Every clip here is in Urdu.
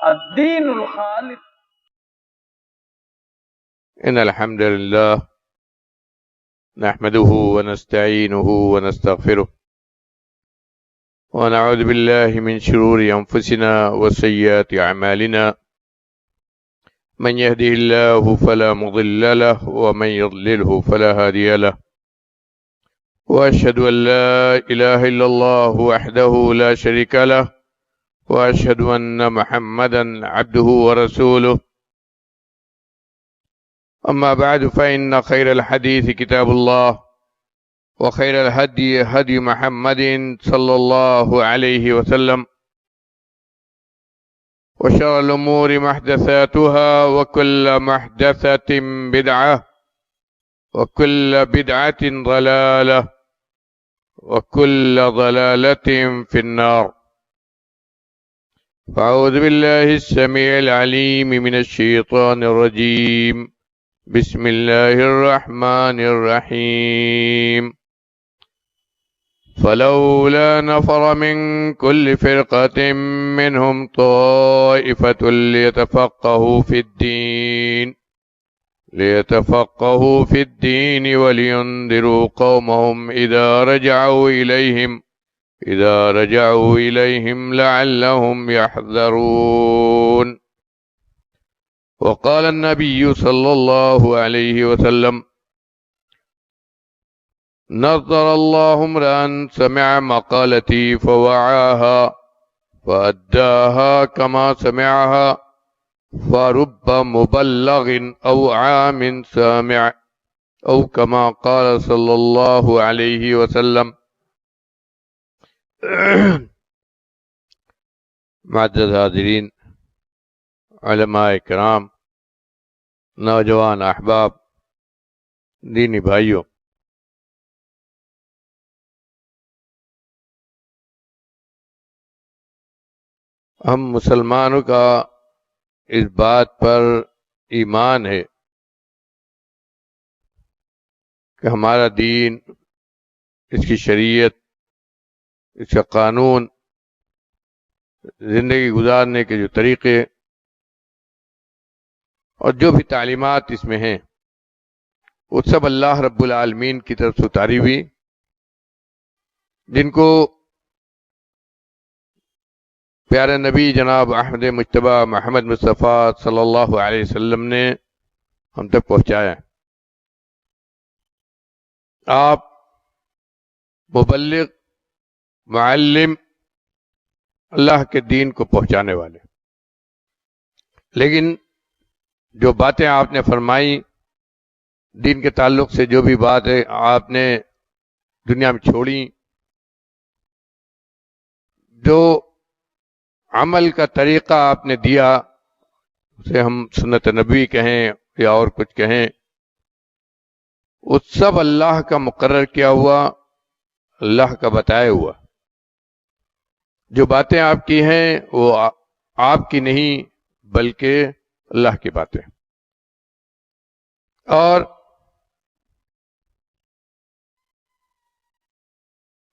الدين الخالص. إن الحمد لله نحمده ونستعينه ونستغفره ونعوذ بالله من شرور أنفسنا وسيئات أعمالنا من يهده الله فلا مضل له ومن يضلله فلا هادي له وأشهد أن لا إله إلا الله وحده لا شريك له وأشهد أن محمدا عبده ورسوله أما بعد فإن خير الحديث كتاب الله وخير الهدي هدي محمد صلى الله عليه وسلم وشر الأمور محدثاتها وكل محدثة بدعة وكل بدعة ضلالة وكل ضلالة في النار. فأعوذ بالله السميع العليم من الشيطان الرجيم. بسم الله الرحمن الرحيم. فلولا نفر من كل فرقة منهم طائفة ليتفقهوا في الدين ولينذروا قومهم إذا رجعوا إليهم لعلهم يحذرون. وقال النبي صلى الله عليه وسلم: نظر الله امرأ سمع مقالتي فوعاها فأداها كما سمعها فرب مبلغ أو عام سامع أو كما قال صلى الله عليه وسلم. معزز حاضرین، علماء کرام، نوجوان احباب، دینی بھائیوں، ہم مسلمانوں کا اس بات پر ایمان ہے کہ ہمارا دین، اس کی شریعت، اس کا قانون، زندگی گزارنے کے جو طریقے اور جو بھی تعلیمات اس میں ہیں، وہ سب اللہ رب العالمین کی طرف سے اتاری ہوئی، جن کو پیارے نبی جناب احمد مجتبی محمد مصطفیٰ صلی اللہ علیہ وسلم نے ہم تک پہنچایا ہے۔ آپ مبلغ، معلم، اللہ کے دین کو پہنچانے والے، لیکن جو باتیں آپ نے فرمائی دین کے تعلق سے، جو بھی باتیں آپ نے دنیا میں چھوڑی، جو عمل کا طریقہ آپ نے دیا، اسے ہم سنت نبوی کہیں یا اور کچھ کہیں، وہ سب اللہ کا مقرر کیا ہوا، اللہ کا بتایا ہوا۔ جو باتیں آپ کی ہیں وہ آپ کی نہیں بلکہ اللہ کی باتیں۔ اور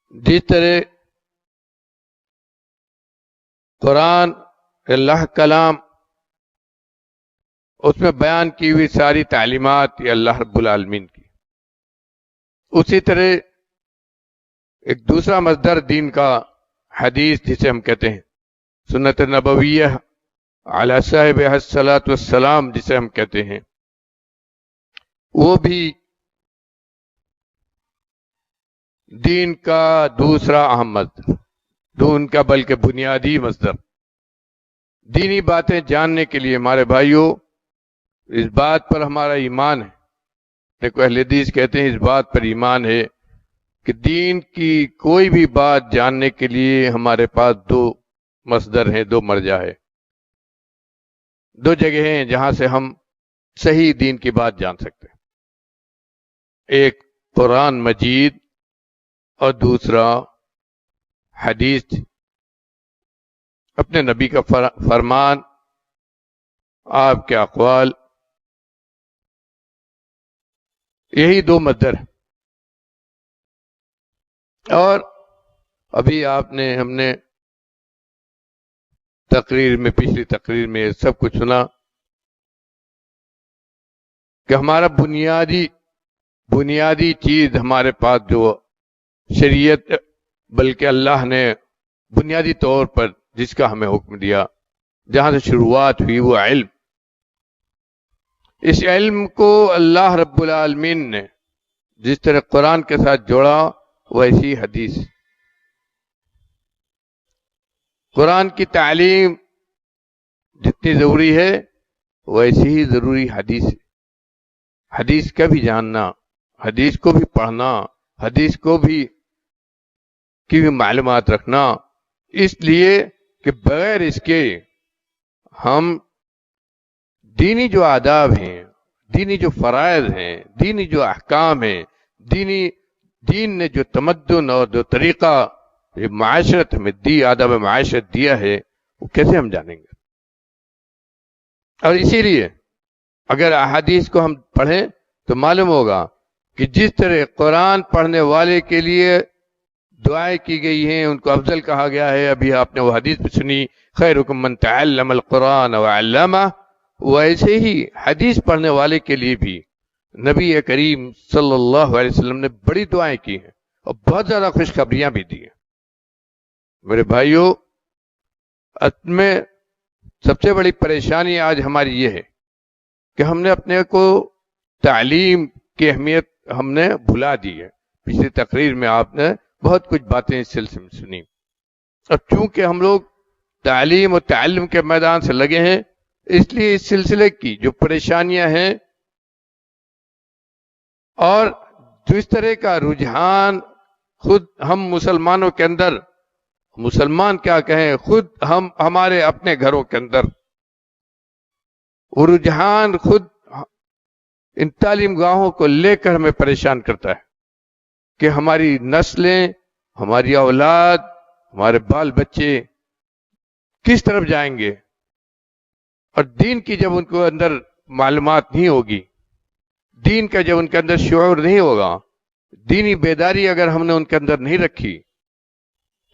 جس طرح قرآن اللہ کلام، اس میں بیان کی ہوئی ساری تعلیمات یہ اللہ رب العالمین کی، اسی طرح ایک دوسرا مصدر دین کا حدیث، جسے ہم کہتے ہیں سنت نبویہ علی صاحب الصلاۃ والسلام، جسے ہم کہتے ہیں، وہ بھی دین کا دوسرا اہم مصدر، دین کا بلکہ بنیادی مصدر۔ دینی باتیں جاننے کے لیے ہمارے بھائیوں، اس بات پر ہمارا ایمان ہے، دیکھو اہل حدیث کہتے ہیں اس بات پر ایمان ہے کہ دین کی کوئی بھی بات جاننے کے لیے ہمارے پاس دو مصدر ہیں، دو مرجع ہے، دو جگہ ہیں جہاں سے ہم صحیح دین کی بات جان سکتے ہیں۔ ایک قرآن مجید اور دوسرا حدیث، اپنے نبی کا فرمان، آپ کے اقوال، یہی دو مصدر ہیں۔ اور ابھی ہم نے تقریر میں، پچھلی تقریر میں سب کچھ سنا کہ ہمارا بنیادی چیز ہمارے پاس جو شریعت، بلکہ اللہ نے بنیادی طور پر جس کا ہمیں حکم دیا، جہاں سے شروعات ہوئی، وہ علم. اس علم کو اللہ رب العالمین نے جس طرح قرآن کے ساتھ جوڑا، ویسی حدیث. قرآن کی تعلیم جتنی ضروری ہے ویسی ہی ضروری حدیث ہے. حدیث کا بھی جاننا، حدیث کو بھی پڑھنا، حدیث کو بھی کی بھی معلومات رکھنا، اس لیے کہ بغیر اس کے ہم دینی جو آداب ہیں، دینی جو فرائض ہیں، دینی جو احکام ہیں، دین نے جو تمدن اور جو طریقہ یہ معاشرت ہمیں دی، آداب معاشرت دیا ہے، وہ کیسے ہم جانیں گے؟ اور اسی لیے اگر احادیث کو ہم پڑھیں تو معلوم ہوگا کہ جس طرح قرآن پڑھنے والے کے لیے دعائیں کی گئی ہیں، ان کو افضل کہا گیا ہے. ابھی آپ نے وہ حدیث بھی سنی، خیرکم من تعلم القرآن وعلمہ. ویسے ہی حدیث پڑھنے والے کے لیے بھی نبی کریم صلی اللہ علیہ وسلم نے بڑی دعائیں کی ہیں اور بہت زیادہ خوشخبریاں بھی دی ہیں. میرے بھائیوں، میں سب سے بڑی پریشانی آج ہماری یہ ہے کہ ہم نے اپنے کو تعلیم کی اہمیت ہم نے بھلا دی ہے. پچھلی تقریر میں آپ نے بہت کچھ باتیں اس سلسلے میں سنی. اور چونکہ ہم لوگ تعلیم اور تعلم کے میدان سے لگے ہیں، اس لیے اس سلسلے کی جو پریشانیاں ہیں اور جو اس طرح کا رجحان خود ہم مسلمانوں کے اندر، مسلمان کیا کہیں، خود ہمارے اپنے گھروں کے اندر وہ رجحان خود ان تعلیم گاہوں کو لے کر ہمیں پریشان کرتا ہے کہ ہماری نسلیں، ہماری اولاد، ہمارے بال بچے کس طرف جائیں گے. اور دین کی جب ان کو اندر معلومات نہیں ہوگی، دین کا جب ان کے اندر شعور نہیں ہوگا، دینی بیداری اگر ہم نے ان کے اندر نہیں رکھی،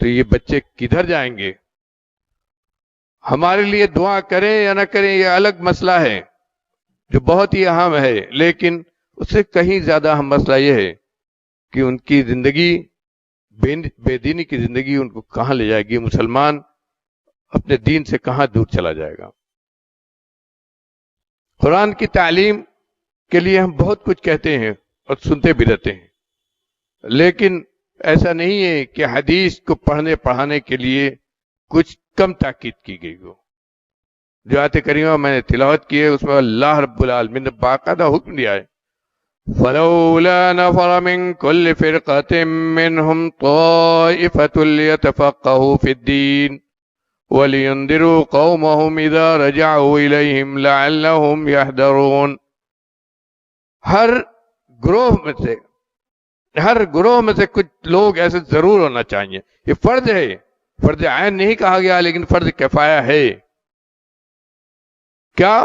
تو یہ بچے کدھر جائیں گے؟ ہمارے لیے دعا کریں یا نہ کریں یہ الگ مسئلہ ہے جو بہت ہی اہم ہے، لیکن اس سے کہیں زیادہ اہم مسئلہ یہ ہے کہ ان کی زندگی، بے دینی کی زندگی ان کو کہاں لے جائے گی؟ مسلمان اپنے دین سے کہاں دور چلا جائے گا؟ قرآن کی تعلیم کے لیے ہم بہت کچھ کہتے ہیں اور سنتے بھی رہتے ہیں، لیکن ایسا نہیں ہے کہ حدیث کو پڑھنے پڑھانے کے لیے کچھ کم تاکید کی گئی ہو. جو آیت کریمہ میں نے تلاوت کی ہے اس میں اللہ رب العالمین نے باقاعدہ حکم دیا ہے، فَلَوْلَا نَفَرَ مِن كُلِّ فِرْقَةٍ مِّنْهُمْ طَائِفَةٌ لِيَتَفَقَّهُوا فِي الدِّينِ وَلِيُنذِرُوا قَوْمَهُمْ إِذَا رَجَعُوا إِلَيْهِمْ لَعَلَّهُمْ يَحْذَرُونَ. ہر گروہ میں سے کچھ لوگ ایسے ضرور ہونا چاہیے. یہ فرض ہے، فرض عین نہیں کہا گیا لیکن فرض کفایہ ہے. کیا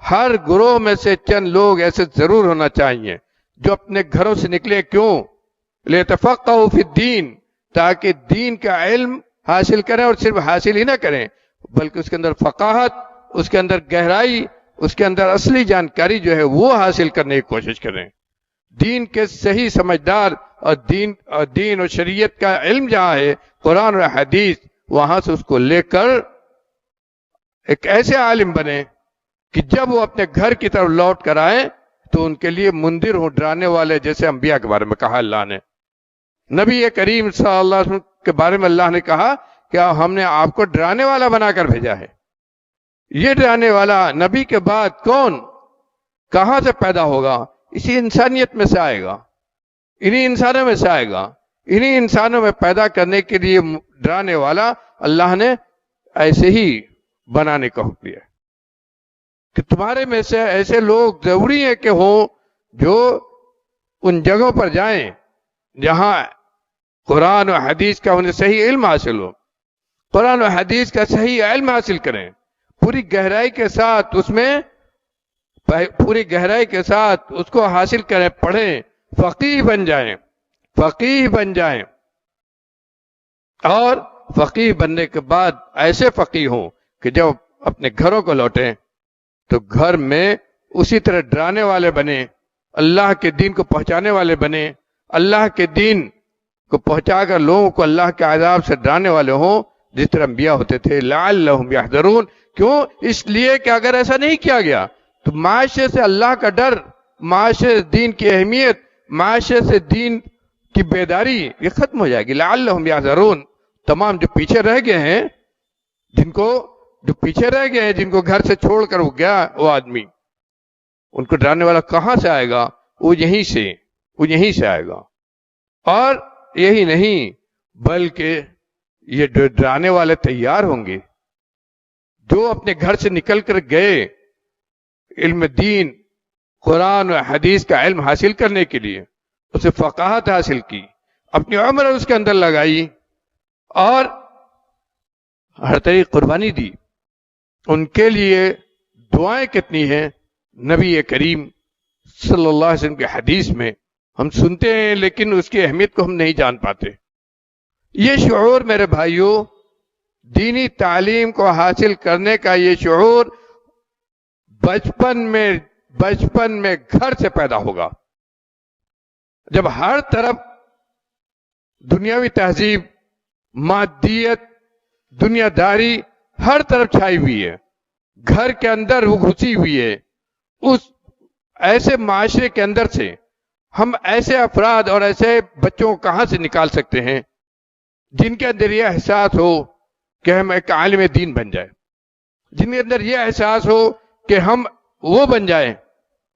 ہر گروہ میں سے چند لوگ ایسے ضرور ہونا چاہیے جو اپنے گھروں سے نکلے. کیوں؟ لِيَتَفَقَّهُوا فِي الدِّينِ، تاکہ دین کا علم حاصل کریں، اور صرف حاصل ہی نہ کریں بلکہ اس کے اندر فقاہت، اس کے اندر گہرائی، اس کے اندر اصلی جانکاری جو ہے وہ حاصل کرنے کی کوشش کریں. دین کے صحیح سمجھدار اور دین اور شریعت کا علم جہاں ہے، قرآن اور حدیث، وہاں سے اس کو لے کر ایک ایسے عالم بنے کہ جب وہ اپنے گھر کی طرف لوٹ کر آئیں تو ان کے لیے منذر ہوں، ڈرانے والے، جیسے انبیاء کے بارے میں کہا اللہ نے. نبی کریم صلی اللہ علیہ وسلم کے بارے میں اللہ نے کہا کہ ہم نے آپ کو ڈرانے والا بنا کر بھیجا ہے. یہ ڈرانے والا نبی کے بعد کون، کہاں سے پیدا ہوگا؟ اسی انسانیت میں سے آئے گا، انہی انسانوں میں سے آئے گا. انہی انسانوں میں پیدا کرنے کے لیے ڈرانے والا اللہ نے ایسے ہی بنانے کا حکم دیا کہ تمہارے میں سے ایسے لوگ ضروری ہیں کہ ہوں جو ان جگہوں پر جائیں جہاں قرآن و حدیث کا انہیں صحیح علم حاصل ہو، قرآن و حدیث کا صحیح علم حاصل کریں، پوری گہرائی کے ساتھ اس میں پوری گہرائی کے ساتھ اس کو حاصل کریں، پڑھیں، فقیہ بن جائیں، فقیہ بن جائیں. اور فقیہ بننے کے بعد ایسے فقیہ ہوں کہ جب اپنے گھروں کو لوٹیں تو گھر میں اسی طرح ڈرانے والے بنے، اللہ کے دین کو پہنچانے والے بنے، اللہ کے دین کو پہنچا کر لوگوں کو اللہ کے عذاب سے ڈرانے والے ہوں جس طرح انبیاء ہوتے تھے۔ لعلہم یحذرون، کیوں؟ اس لیے کہ اگر ایسا نہیں کیا گیا تو معاشرے سے اللہ کا ڈر، معاشرے سے دین کی اہمیت، معاشرے سے دین کی بیداری یہ ختم ہو جائے گی۔ لعلہم یحذرون، تمام جو پیچھے رہ گئے ہیں، جن کو گھر سے چھوڑ کر وہ گیا وہ آدمی، ان کو ڈرانے والا کہاں سے آئے گا؟ وہ یہیں سے آئے گا۔ اور یہی نہیں بلکہ یہ ڈرانے والے تیار ہوں گے جو اپنے گھر سے نکل کر گئے علم دین، قرآن و حدیث کا علم حاصل کرنے کے لیے، اسے فقاہت حاصل کی، اپنی عمر اس کے اندر لگائی اور ہر طریق قربانی دی۔ ان کے لیے دعائیں کتنی ہیں نبی کریم صلی اللہ علیہ وسلم کے حدیث میں ہم سنتے ہیں، لیکن اس کی اہمیت کو ہم نہیں جان پاتے۔ یہ شعور میرے بھائیوں، دینی تعلیم کو حاصل کرنے کا یہ شعور بچپن میں گھر سے پیدا ہوگا۔ جب ہر طرف دنیاوی تہذیب، مادیت، دنیا داری ہر طرف چھائی ہوئی ہے، گھر کے اندر وہ گھسی ہوئی ہے، اس ایسے معاشرے کے اندر سے ہم ایسے افراد اور ایسے بچوں کو کہاں سے نکال سکتے ہیں جن کے اندر یہ احساس ہو کہ ہم ایک عالم دین بن جائے، جن کے اندر یہ احساس ہو کہ ہم وہ بن جائیں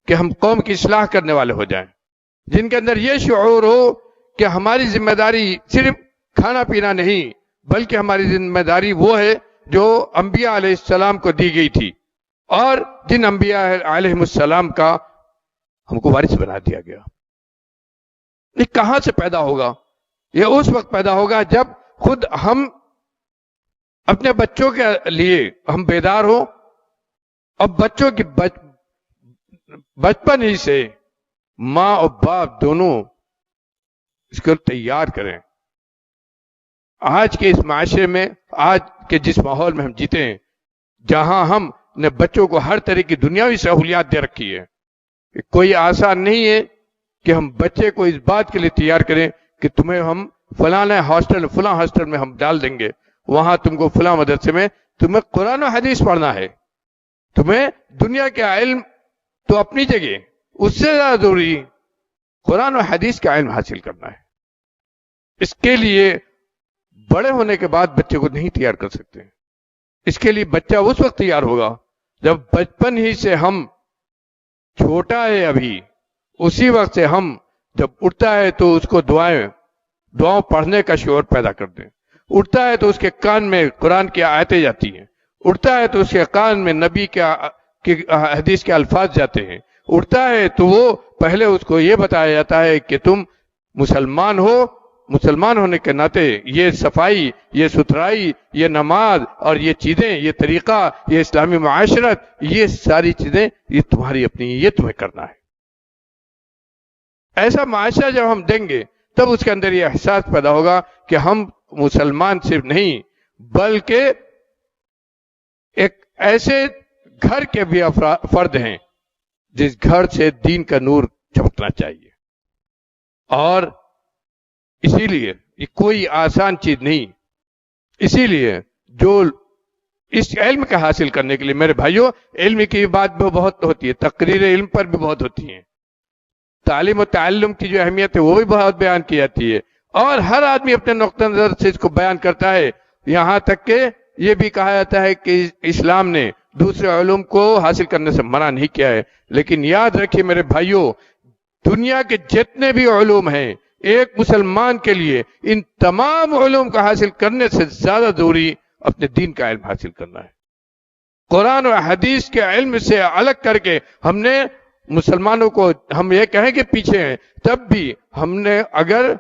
کہ ہم قوم کی اصلاح کرنے والے ہو جائیں، جن کے اندر یہ شعور ہو کہ ہماری ذمہ داری صرف کھانا پینا نہیں بلکہ ہماری ذمہ داری وہ ہے جو انبیاء علیہ السلام کو دی گئی تھی اور جن انبیاء علیہ السلام کا ہم کو وارث بنا دیا گیا۔ یہ کہاں سے پیدا ہوگا؟ یہ اس وقت پیدا ہوگا جب خود ہم اپنے بچوں کے لیے ہم بیدار ہوں اور بچوں کی بچپن ہی سے ماں اور باپ دونوں اس کو تیار کریں۔ آج کے اس معاشرے میں، آج کے جس ماحول میں ہم جیتے ہیں، جہاں ہم نے بچوں کو ہر طرح کی دنیاوی سہولیات دے رکھی ہے، کوئی آسان نہیں ہے کہ ہم بچے کو اس بات کے لیے تیار کریں کہ تمہیں ہم فلاں ہاسٹل میں ہم ڈال دیں گے، وہاں تم کو فلاں مدرسے میں تمہیں قرآن و حدیث پڑھنا ہے، تمہیں دنیا کے علم تو اپنی جگہ، اس سے زیادہ ضروری قرآن و حدیث کا علم حاصل کرنا ہے۔ اس کے لیے بڑے ہونے کے بعد بچے کو نہیں تیار کر سکتے، اس کے لیے بچہ اس وقت تیار ہوگا جب بچپن ہی سے ہم، چھوٹا ہے ابھی، اسی وقت سے ہم جب اٹھتا ہے تو اس کو دعاؤں پڑھنے کا شعور پیدا کر دیں، اٹھتا ہے تو اس کے کان میں قرآن کی آیتیں جاتی ہیں، اٹھتا ہے تو اس کے کان میں نبی کے حدیث کے الفاظ جاتے ہیں، اٹھتا ہے تو وہ پہلے اس کو یہ بتایا جاتا ہے کہ تم مسلمان ہو، مسلمان ہونے کے ناطے یہ صفائی، یہ ستھرائی، یہ نماز اور یہ چیزیں، یہ طریقہ، یہ اسلامی معاشرت، یہ ساری چیزیں یہ تمہاری اپنی، یہ تمہیں کرنا ہے۔ ایسا معاشرہ جب ہم دیں گے تب اس کے اندر یہ احساس پیدا ہوگا کہ ہم مسلمان صرف نہیں بلکہ ایک ایسے گھر کے بھی فرد ہیں جس گھر سے دین کا نور چمکنا چاہیے، اور اسی لیے یہ کوئی آسان چیز نہیں، اسی لیے جو اس علم کا حاصل کرنے کے لیے میرے بھائیوں، علم کی بات بھی بہت ہوتی ہے، تقریر علم پر بھی بہت ہوتی ہیں، تعلیم و تعلم کی جو اہمیت ہے وہ بھی بہت بیان کی جاتی ہے، اور ہر آدمی اپنے نقطہ نظر سے اس کو بیان کرتا ہے، یہاں تک کہ یہ بھی کہا جاتا ہے کہ اسلام نے دوسرے علوم کو حاصل کرنے سے منع نہیں کیا ہے، لیکن یاد رکھیے میرے بھائیوں، دنیا کے جتنے بھی علوم ہیں، ایک مسلمان کے لیے ان تمام علوم کا حاصل کرنے سے زیادہ ضروری اپنے دین کا علم حاصل کرنا ہے۔ قرآن اور حدیث کے علم سے الگ کر کے ہم نے مسلمانوں کو، ہم یہ کہیں کہ پیچھے ہیں، تب بھی ہم نے اگر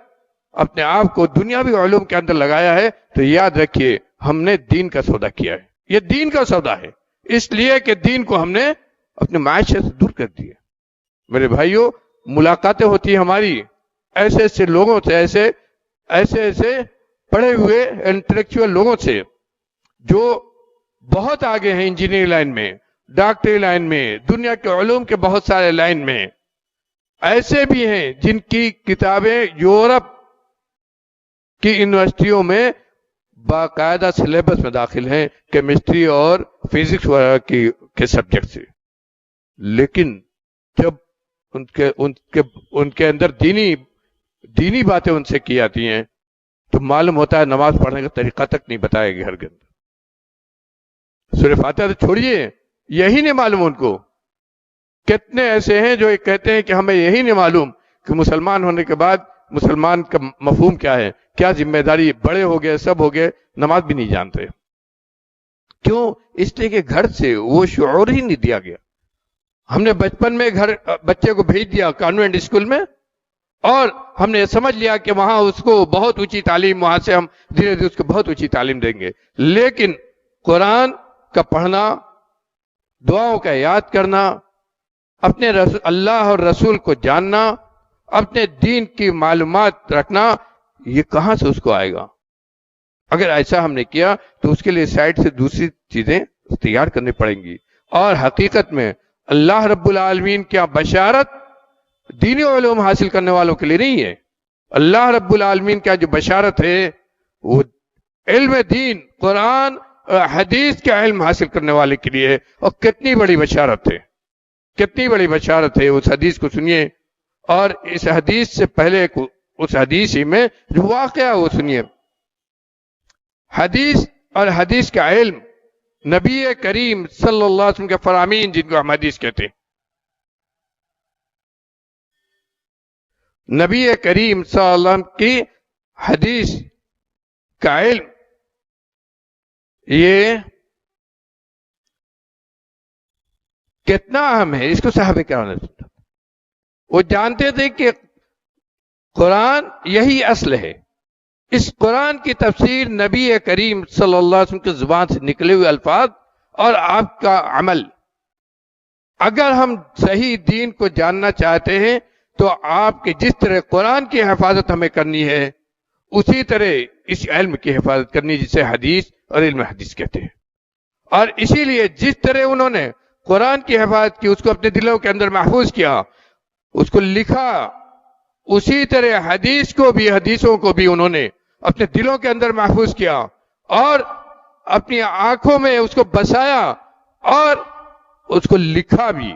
اپنے آپ کو دنیاوی علوم کے اندر لگایا ہے تو یاد رکھیے ہم نے دین کا سودا کیا ہے، یہ دین کا سودا ہے، اس لیے کہ دین کو ہم نے اپنے معاشرے سے دور کر دیا۔ میرے بھائیوں، ملاقاتیں ہوتی ہیں ہماری ایسے ایسے لوگوں سے، ایسے پڑھے ہوئے انٹلیکچوئل لوگوں سے جو بہت آگے ہیں انجینئرنگ لائن میں، ڈاکٹری لائن میں، دنیا کے علوم کے بہت سارے لائن میں، ایسے بھی ہیں جن کی کتابیں یورپ کی یونیورسٹیوں میں باقاعدہ سلیبس میں داخل ہیں، کیمسٹری اور فزکس وغیرہ کے سبجیکٹ سے، لیکن جب ان کے اندر دینی باتیں ان سے کی جاتی ہیں تو معلوم ہوتا ہے نماز پڑھنے کا طریقہ تک نہیں بتایا گیا گھر کے اندر. سورہ فاتحہ تو چھوڑیے، یہی نہیں معلوم ان کو. کتنے ایسے ہیں جو کہتے ہیں کہ ہمیں یہی نہیں معلوم کہ مسلمان ہونے کے بعد مسلمان کا مفہوم کیا ہے، کیا ذمہ داری، بڑے ہو گئے، سب ہو گئے، نماز بھی نہیں جانتے. کیوں؟ اس لیے کہ گھر سے وہ شعور ہی نہیں دیا گیا. ہم نے بچپن میں بچے کو بھیج دیا کانوینٹ اسکول میں، اور ہم نے سمجھ لیا کہ وہاں اس کو بہت اونچی تعلیم، وہاں سے ہم دھیرے دھیرے اس کو بہت اونچی تعلیم دیں گے. لیکن قرآن کا پڑھنا، دعاؤں کا یاد کرنا، اپنے اللہ اور رسول کو جاننا، اپنے دین کی معلومات رکھنا، یہ کہاں سے اس کو آئے گا؟ اگر ایسا ہم نے کیا تو اس کے لیے سائڈ سے دوسری چیزیں تیار کرنی پڑیں گی. اور حقیقت میں اللہ رب العالمین کیا بشارت دینی علوم حاصل کرنے والوں کے لیے نہیں ہے. اللہ رب العالمین کا جو بشارت ہے وہ علم دین، قرآن اور حدیث کا علم حاصل کرنے والے کے لیے ہے. اور کتنی بڑی بشارت ہے، کتنی بڑی بشارت ہے. اس حدیث کو سنیے، اور اس حدیث سے پہلے اس حدیث ہی میں جو واقعہ وہ سنیے. حدیث اور حدیث کا علم نبی کریم صلی اللہ علیہ وسلم کے فرامین، جن کو ہم حدیث کہتے ہیں، نبی کریم صلی اللہ علیہ وسلم کی حدیث کا علم، یہ کتنا اہم ہے. اس کو صحابہ کرام نے سنا، وہ جانتے تھے کہ قرآن یہی اصل ہے. اس قرآن کی تفسیر نبی کریم صلی اللہ علیہ وسلم کی زبان سے نکلے ہوئے الفاظ اور آپ کا عمل. اگر ہم صحیح دین کو جاننا چاہتے ہیں تو آپ کے جس طرح قرآن کی حفاظت ہمیں کرنی ہے، اسی طرح اس علم کی حفاظت کرنی، جسے حدیث اور علم حدیث کہتے ہیں. اور اسی لیے جس طرح انہوں نے قرآن کی حفاظت کی، اس کو اپنے دلوں کے اندر محفوظ کیا، اس کو لکھا، اسی طرح حدیث کو بھی، حدیثوں کو بھی انہوں نے اپنے دلوں کے اندر محفوظ کیا اور اپنی آنکھوں میں اس کو بسایا اور اس کو لکھا بھی.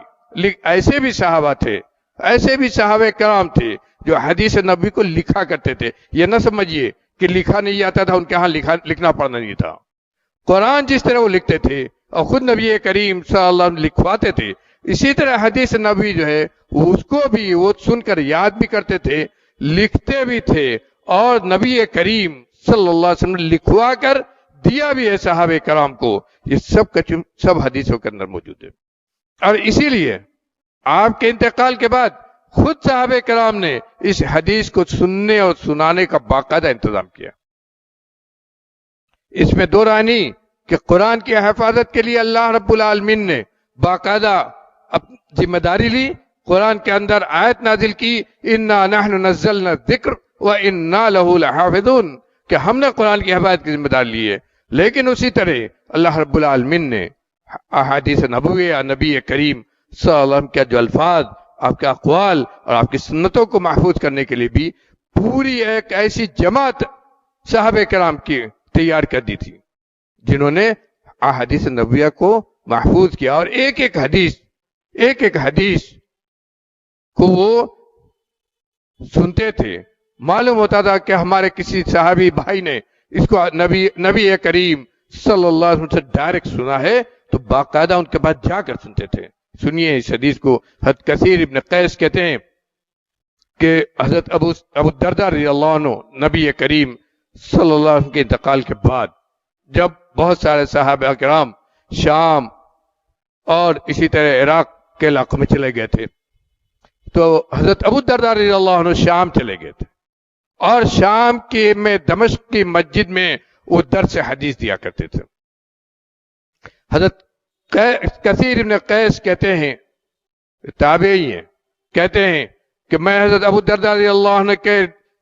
ایسے بھی صحابہ تھے، ایسے بھی صحابہ کرام تھے جو حدیث نبی کو لکھا کرتے تھے. یہ نہ سمجھیے کہ لکھا نہیں آتا تھا، ان کے ہاں لکھنا پڑھنا نہیں تھا. قرآن جس طرح وہ لکھتے تھے اور خود نبی کریم صلی اللہ علیہ وسلم لکھواتے تھے، اسی طرح حدیث نبی جو ہے اس کو بھی وہ سن کر یاد بھی کرتے تھے، لکھتے بھی تھے، اور نبی کریم صلی اللہ علیہ وسلم نے لکھوا کر دیا بھی ہے صحابہ کرام کو. یہ سب حدیثوں کے اندر موجود ہے. اور اسی لیے آپ کے انتقال کے بعد خود صحابہ کرام نے اس حدیث کو سننے اور سنانے کا باقاعدہ انتظام کیا. اس میں دو رائے نہیں کہ قرآن کی حفاظت کے لیے اللہ رب العالمین نے باقاعدہ ذمہ داری لی. قرآن کے اندر آیت نازل کی، انا نحن نزلنا الذکر وانا لہ لحافظون، کہ ہم نے قرآن کی حفاظت کی ذمہ داری لی ہے. لیکن اسی طرح اللہ رب العالمین نے احادیث نبویہ، نبی کریم صلی اللہ علیہ وسلم کے جو الفاظ، آپ کے اقوال اور آپ کی سنتوں کو محفوظ کرنے کے لیے بھی پوری ایک ایسی جماعت صحابہ کرام کی تیار کر دی تھی، جنہوں نے احادیث نبویہ کو محفوظ کیا. اور ایک ایک حدیث کو وہ سنتے تھے. معلوم ہوتا تھا کہ ہمارے کسی صحابی بھائی نے اس کو نبی کریم صلی اللہ علیہ وسلم سے ڈائریکٹ سنا ہے تو باقاعدہ ان کے پاس جا کر سنتے تھے. سنیے اس حدیث کو. حضرت کثیر ابن قیس کہتے ہیں کہ حضرت ابو الدرداء رضی اللہ عنہ نبی کریم صلی اللہ علیہ وسلم کے انتقال کے بعد جب بہت سارے صحابہ کرام شام اور اسی طرح عراق کے علاقوں میں چلے گئے تھے، تو حضرت ابو الدرداء رضی اللہ عنہ شام چلے گئے تھے، اور شام میں دمشق کی مسجد میں وہ درس حدیث دیا کرتے تھے. حضرت کثیر ابن قیس کہتے ہیں، تابعی ہیں، کہتے ہیں کہ میں حضرت ابو الدرداء رضی اللہ عنہ کے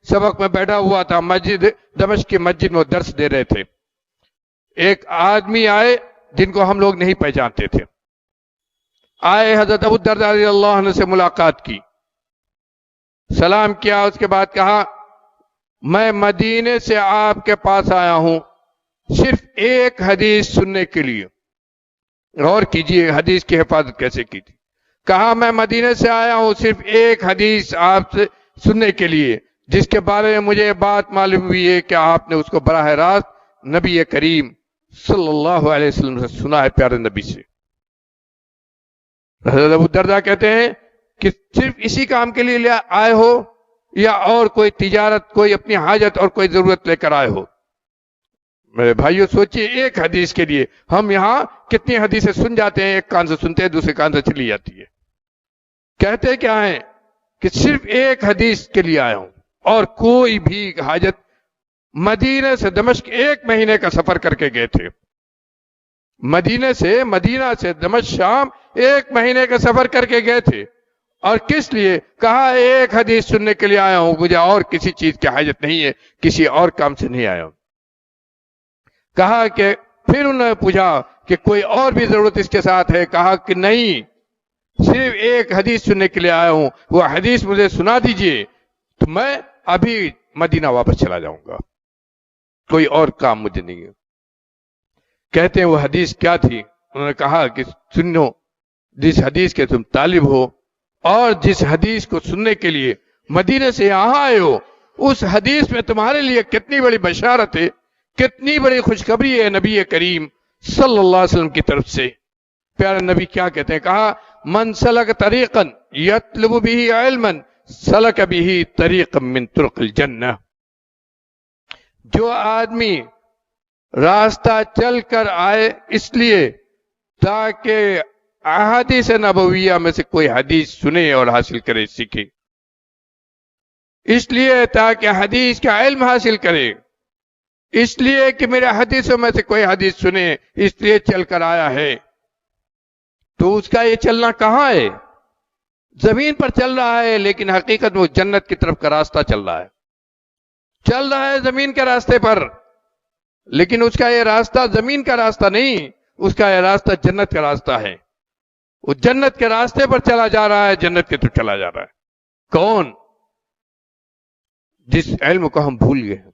سبق میں بیٹھا ہوا تھا مسجد دمشق کی مسجد میں، وہ درس دے رہے تھے. ایک آدمی آئے جن کو ہم لوگ نہیں پہچانتے تھے، آئے حضرت ابو الدرداء رضی اللہ عنہ سے ملاقات کی، سلام کیا، اس کے بعد کہا میں مدینے سے آپ کے پاس آیا ہوں صرف ایک حدیث سننے کے لیے. غور کیجئے حدیث کی حفاظت کیسے کی تھی. کہا میں مدینے سے آیا ہوں صرف ایک حدیث آپ سے سننے کے لیے، جس کے بارے میں مجھے بات معلوم ہوئی ہے کہ آپ نے اس کو براہ راست نبی کریم صلی اللہ علیہ وسلم سے سنا ہے، پیارے نبی سے. حضرت ابو الدرداء کہتے ہیں کہ صرف اسی کام کے لیے آئے ہو یا اور کوئی تجارت، کوئی اپنی حاجت اور کوئی ضرورت لے کر آئے ہو؟ میرے بھائیو سوچئے، ایک حدیث کے لیے ہم یہاں کتنی حدیثیں سن جاتے ہیں، ایک کان سے سنتے ہیں دوسرے کان سے چلی جاتی ہے. کہتے کیا ہیں کہ صرف ایک حدیث کے لیے آیا ہوں اور کوئی بھی حاجت. مدینہ سے دمشق 1 مہینے کا سفر کر کے گئے تھے. مدینہ سے دمشق شام 1 مہینے کا سفر کر کے گئے تھے. اور کس لیے؟ کہا ایک حدیث سننے کے لیے آیا ہوں، مجھے اور کسی چیز کی حاجت نہیں ہے، کسی اور کام سے نہیں آیا ہوں. کہا کہ پھر انہوں نے پوچھا کہ کوئی اور بھی ضرورت اس کے ساتھ ہے؟ کہا کہ نہیں، صرف ایک حدیث سننے کے لیے آیا ہوں، وہ حدیث مجھے سنا دیجئے تو میں ابھی مدینہ واپس چلا جاؤں گا، کوئی اور کام مجھے نہیں ہے. کہتے ہیں وہ حدیث کیا تھی؟ انہوں نے کہا کہ سنو، جس حدیث کے تم طالب ہو اور جس حدیث کو سننے کے لیے مدینہ سے یہاں آئے ہو، اس حدیث میں تمہارے لیے کتنی بڑی بشارت ہے، کتنی بڑی خوشخبری ہے نبی کریم صلی اللہ علیہ وسلم کی طرف سے. پیارے نبی کیا کہتے ہیں؟ کہا من سلک طریقا یطلب به علما سلک به طریقا من طرق الجنہ. جو آدمی راستہ چل کر آئے اس لیے تاکہ احادیث نبویہ میں سے کوئی حدیث سنے اور حاصل کرے، سیکھے، اس لیے تاکہ حدیث کا علم حاصل کرے، اس لیے کہ میرے حدیثوں میں سے کوئی حدیث سنے، اس لیے چل کر آیا ہے، تو اس کا یہ چلنا کہاں ہے؟ زمین پر چل رہا ہے، لیکن حقیقت وہ جنت کی طرف کا راستہ چل رہا ہے زمین کے راستے پر، لیکن اس کا یہ راستہ زمین کا راستہ نہیں، اس کا یہ راستہ جنت کا راستہ ہے. وہ جنت کے راستے پر چلا جا رہا ہے، جنت کی طرف چلا جا رہا ہے. کون؟ جس علم کو ہم بھول گئے ہیں،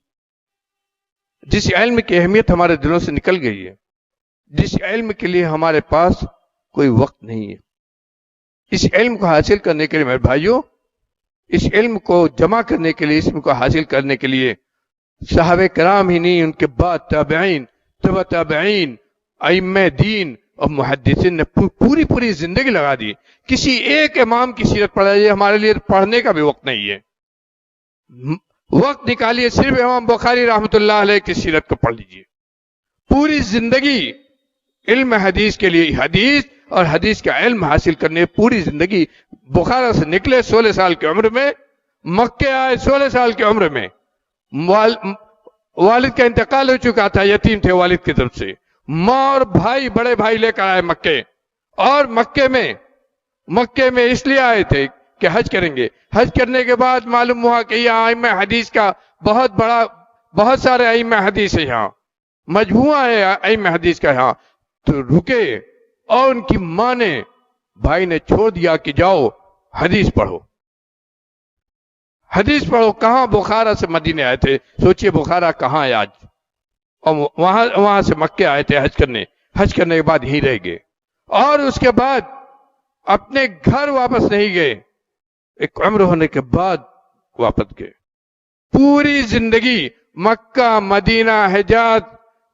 جس علم کی اہمیت ہمارے دلوں سے نکل گئی ہے، جس علم کے لیے ہمارے پاس کوئی وقت نہیں ہے. اس علم کو حاصل کرنے کے لیے میرے بھائیوں، اس علم کو جمع کرنے کے لیے، اس علم کو حاصل کرنے کے لیے صحابہ کرام ہی نہیں، ان کے بعد تابعین، تبع تابعین، ائمہ دین اور محدثین نے پوری زندگی لگا دی. کسی ایک امام کی سیرت پڑھائیے، ہمارے لیے پڑھنے کا بھی وقت نہیں ہے. وقت نکالیے، صرف امام بخاری رحمۃ اللہ علیہ کی سیرت کو پڑھ لیجئے. پوری زندگی علم حدیث کے لیے، حدیث اور حدیث کا علم حاصل کرنے، پوری زندگی. بخارا سے نکلے 16 سال کی عمر میں، مکے آئے 16 سال کی عمر میں. والد کا انتقال ہو چکا تھا، یتیم تھے والد کی طرف سے. ماں اور بھائی، بڑے بھائی لے کر آئے مکے، اور مکے میں اس لیے آئے تھے کہ حج کریں گے. حج کرنے کے بعد معلوم ہوا کہ یہاں ائمہ حدیث کا بہت سارے ائمہ حدیث ہے، یہاں مجموعہ ہے ائمہ حدیث کا. یہاں تو رکے، اور ان کی ماں نے، بھائی نے چھوڑ دیا کہ جاؤ حدیث پڑھو. کہاں؟ بخارا سے مدینے آئے تھے. سوچئے بخارا کہاں ہے آج؟ اور وہاں سے مکے آئے تھے حج کرنے کے بعد یہیں رہ گئے، اور اس کے بعد اپنے گھر واپس نہیں گئے. ایک عمر ہونے کے بعد واپس گئے. پوری زندگی مکہ، مدینہ، حجاز،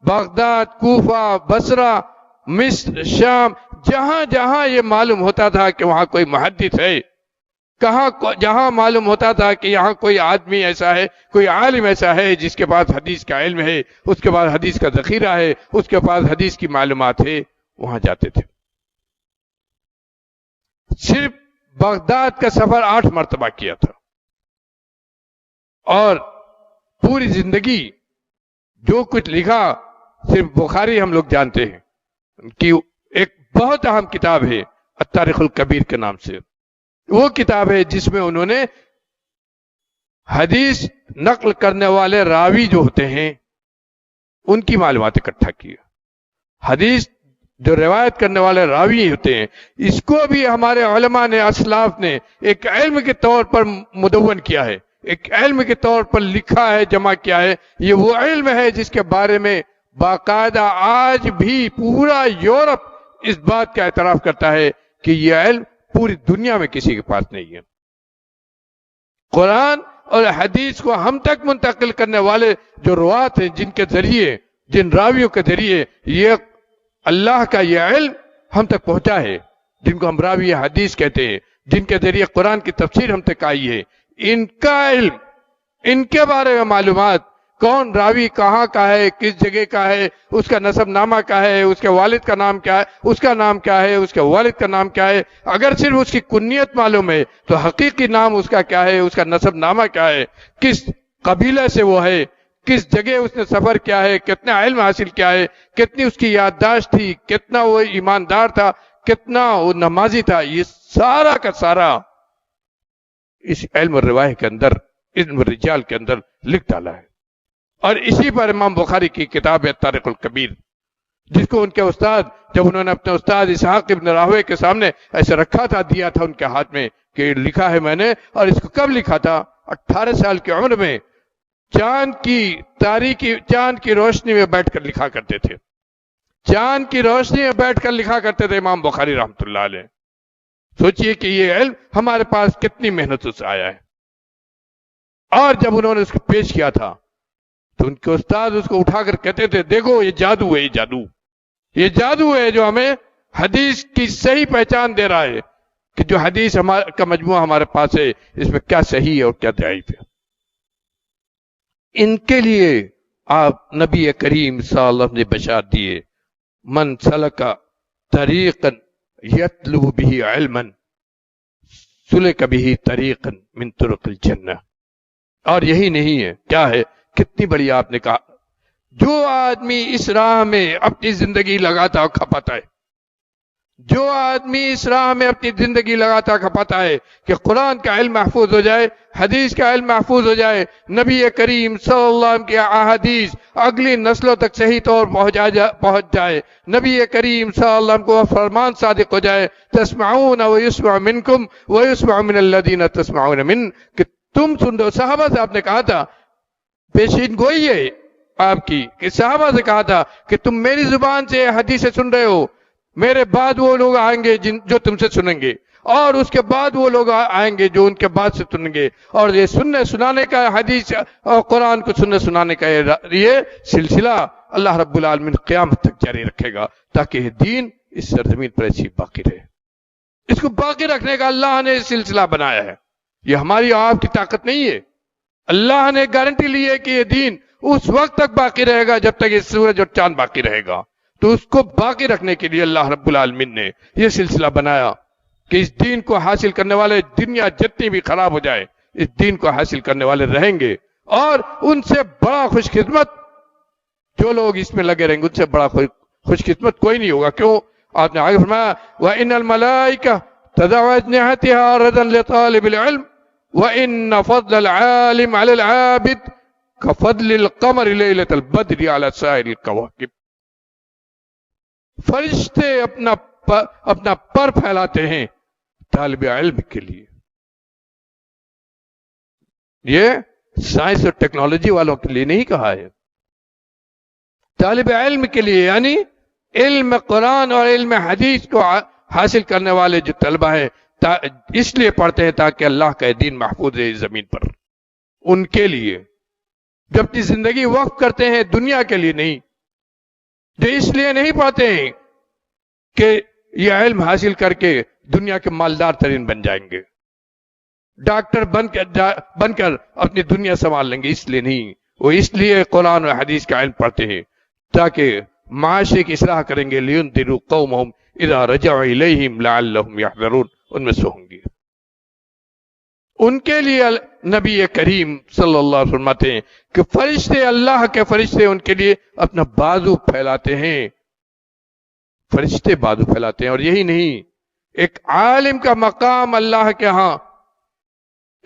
بغداد، کوفہ، بصرہ، مصر، شام، جہاں یہ معلوم ہوتا تھا کہ وہاں کوئی محدث ہے، جہاں معلوم ہوتا تھا کہ یہاں کوئی آدمی ایسا ہے، کوئی عالم ایسا ہے جس کے پاس حدیث کا علم ہے، اس کے پاس حدیث کا ذخیرہ ہے، اس کے پاس حدیث کی معلومات ہے، وہاں جاتے تھے. صرف بغداد کا سفر 8 مرتبہ کیا تھا، اور پوری زندگی جو کچھ لکھا صرف بخاری ہم لوگ جانتے ہیں کہ ایک بہت اہم کتاب ہے التاریخ الکبیر کے نام سے. وہ کتاب ہے جس میں انہوں نے حدیث نقل کرنے والے راوی جو ہوتے ہیں ان کی معلومات اکٹھا کی. حدیث جو روایت کرنے والے راوی ہوتے ہیں اس کو بھی ہمارے علماء نے اسلاف نے ایک علم کے طور پر مدون کیا ہے، ایک علم کے طور پر لکھا ہے، جمع کیا ہے. یہ وہ علم ہے جس کے بارے میں باقاعدہ آج بھی پورا یورپ اس بات کا اعتراف کرتا ہے کہ یہ علم پوری دنیا میں کسی کے پاس نہیں ہے. قرآن اور حدیث کو ہم تک منتقل کرنے والے جو روات ہیں، جن کے ذریعے، جن راویوں کے ذریعے یہ اللہ کا یہ علم ہم تک پہنچا ہے، جن کو ہم راوی حدیث کہتے ہیں، جن کے ذریعے قرآن کی تفسیر ہم تک آئی ہے، ان کا علم، ان کے بارے میں معلومات، کون راوی کہاں کا ہے، کس جگہ کا ہے، اس کا نسب نامہ کیا ہے، اس کے والد کا نام کیا ہے، اس کا نام کیا ہے، اس کے والد کا نام کیا ہے. اگر صرف اس کی کنیت معلوم ہے تو حقیقی نام اس کا کیا ہے، اس کا نسب نامہ کیا ہے، کس قبیلے سے وہ ہے، کس جگہ اس نے سفر کیا ہے، کتنا علم حاصل کیا ہے، کتنی اس کی یادداشت تھی، کتنا وہ ایماندار تھا، کتنا وہ نمازی تھا، یہ سارا کا سارا اس علم الروایہ کے اندر، علم الرجال کے اندر لکھ ڈالا ہے. اور اسی پر امام بخاری کی کتاب ہے تاریخ الکبیر، جس کو ان کے استاد، جب انہوں نے اپنے استاد اسحاق ابن راہوے کے سامنے ایسے رکھا تھا، دیا تھا ان کے ہاتھ میں کہ لکھا ہے میں نے، اور اس کو کب لکھا تھا؟ 18 سال کی عمر میں چاند کی تاریکی، چاند کی روشنی میں بیٹھ کر لکھا کرتے تھے، چاند کی روشنی میں بیٹھ کر لکھا کرتے تھے امام بخاری رحمۃ اللہ علیہ. سوچئے کہ یہ علم ہمارے پاس کتنی محنت سے آیا ہے. اور جب انہوں نے اس کو پیش کیا تھا تو ان کے استاد اس کو اٹھا کر کہتے تھے دیکھو یہ جادو ہے، یہ جادو، یہ جادو ہے جو ہمیں حدیث کی صحیح پہچان دے رہا ہے کہ جو حدیث کا مجموعہ ہمارے پاس ہے اس میں کیا صحیح ہے اور کیا ضعیف ہے. ان کے لیے آپ نبی کریم صلی اللہ علیہ وسلم نے بشارت دیے، من سلک طریقا یطلب به علما سلک به طریقا من طرق الجنہ. اور یہی نہیں ہے، کیا ہے، کتنی بڑی آپ نے کہا، جو آدمی اس راہ میں اپنی زندگی لگاتا اور کھپاتا ہے، جو آدمی اس راہ میں اپنی زندگی لگاتا کھپاتا ہے کہ قرآن کا علم محفوظ ہو جائے، حدیث کا علم محفوظ ہو جائے، نبی کریم صلی اللہ علیہ وسلم کی احادیث اگلی نسلوں تک صحیح طور پہنچ جائے، نبی کریم صلی اللہ علیہ وسلم کو فرمان صادق ہو جائے، تسمعون ویسمع منکم ویسمع من الذین تسمعون من، کہ تم سن دو. صحابہ سے آپ نے کہا تھا، پیشین گوئی ہے آپ کی کہ صحابہ سے کہا تھا کہ تم میری زبان سے حدیثیں سن رہے ہو، میرے بعد وہ لوگ آئیں گے جو تم سے سنیں گے، اور اس کے بعد وہ لوگ آئیں گے جو ان کے بعد سے سنیں گے. اور یہ سننے سنانے کا حدیث اور قرآن کو سننے سنانے کا یہ سلسلہ اللہ رب العالمین قیامت تک جاری رکھے گا، تاکہ یہ دین اس سرزمین پر ایسی باقی رہے. اس کو باقی رکھنے کا اللہ نے سلسلہ بنایا ہے، یہ ہماری آپ کی طاقت نہیں ہے. اللہ نے گارنٹی لی ہے کہ یہ دین اس وقت تک باقی رہے گا جب تک یہ سورج اور چاند باقی رہے گا. تو اس کو باقی رکھنے کے لیے اللہ رب العالمین نے یہ سلسلہ بنایا کہ اس دین کو حاصل کرنے والے، دنیا جتنی بھی خراب ہو جائے، اس دین کو حاصل کرنے والے رہیں گے. اور ان سے بڑا خوش قسمت جو لوگ اس میں لگے رہیں گے، ان سے بڑا خوش قسمت کوئی نہیں ہوگا. کیوں؟ آپ نے آگے فرمایا وَإِنَّ الْمَلَائِكَةَ تَضَعُ أَجْنِحَتَهَا رَدًا لِطَالِبِ الْعِلْمِ وَإِنَّ فَضْلَ الْعَالِمِ عَلَى الْعَابِدِ كَفَضْلِ الْقَمَرِ لَيْلَةَ الْبَدْرِ عَلَى سَائِرِ الْكَوَاكِبِ. فرشتے اپنا پر پھیلاتے ہیں طالب علم کے لیے. یہ سائنس اور ٹیکنالوجی والوں کے لیے نہیں کہا ہے، طالب علم کے لیے، یعنی علم قرآن اور علم حدیث کو حاصل کرنے والے جو طلبہ ہیں اس لیے پڑھتے ہیں تاکہ اللہ کا دین محفوظ ہے اس زمین پر. ان کے لیے جو اپنی زندگی وقف کرتے ہیں دنیا کے لیے نہیں، جو اس لیے نہیں پڑھتے ہیں کہ یہ علم حاصل کر کے دنیا کے مالدار ترین بن جائیں گے، ڈاکٹر بن کر اپنی دنیا سنبھال لیں گے، اس لیے نہیں. وہ اس لیے قرآن و حدیث کا علم پڑھتے ہیں تاکہ معاشرے کی اصلاح کریں گے. لِيُنذِرُوا قَوْمَهُمْ إِذَا رَجَعُوا إِلَيْهِمْ لَعَلَّهُمْ يَحْذَرُونَ، ان میں سے ہوں گے. ان کے لیے نبی کریم صلی اللہ علیہ وسلم فرماتے ہیں کہ فرشتے، اللہ کے فرشتے ان کے لیے اپنا بازو پھیلاتے ہیں، فرشتے بازو پھیلاتے ہیں. اور یہی نہیں، ایک عالم کا مقام اللہ کے ہاں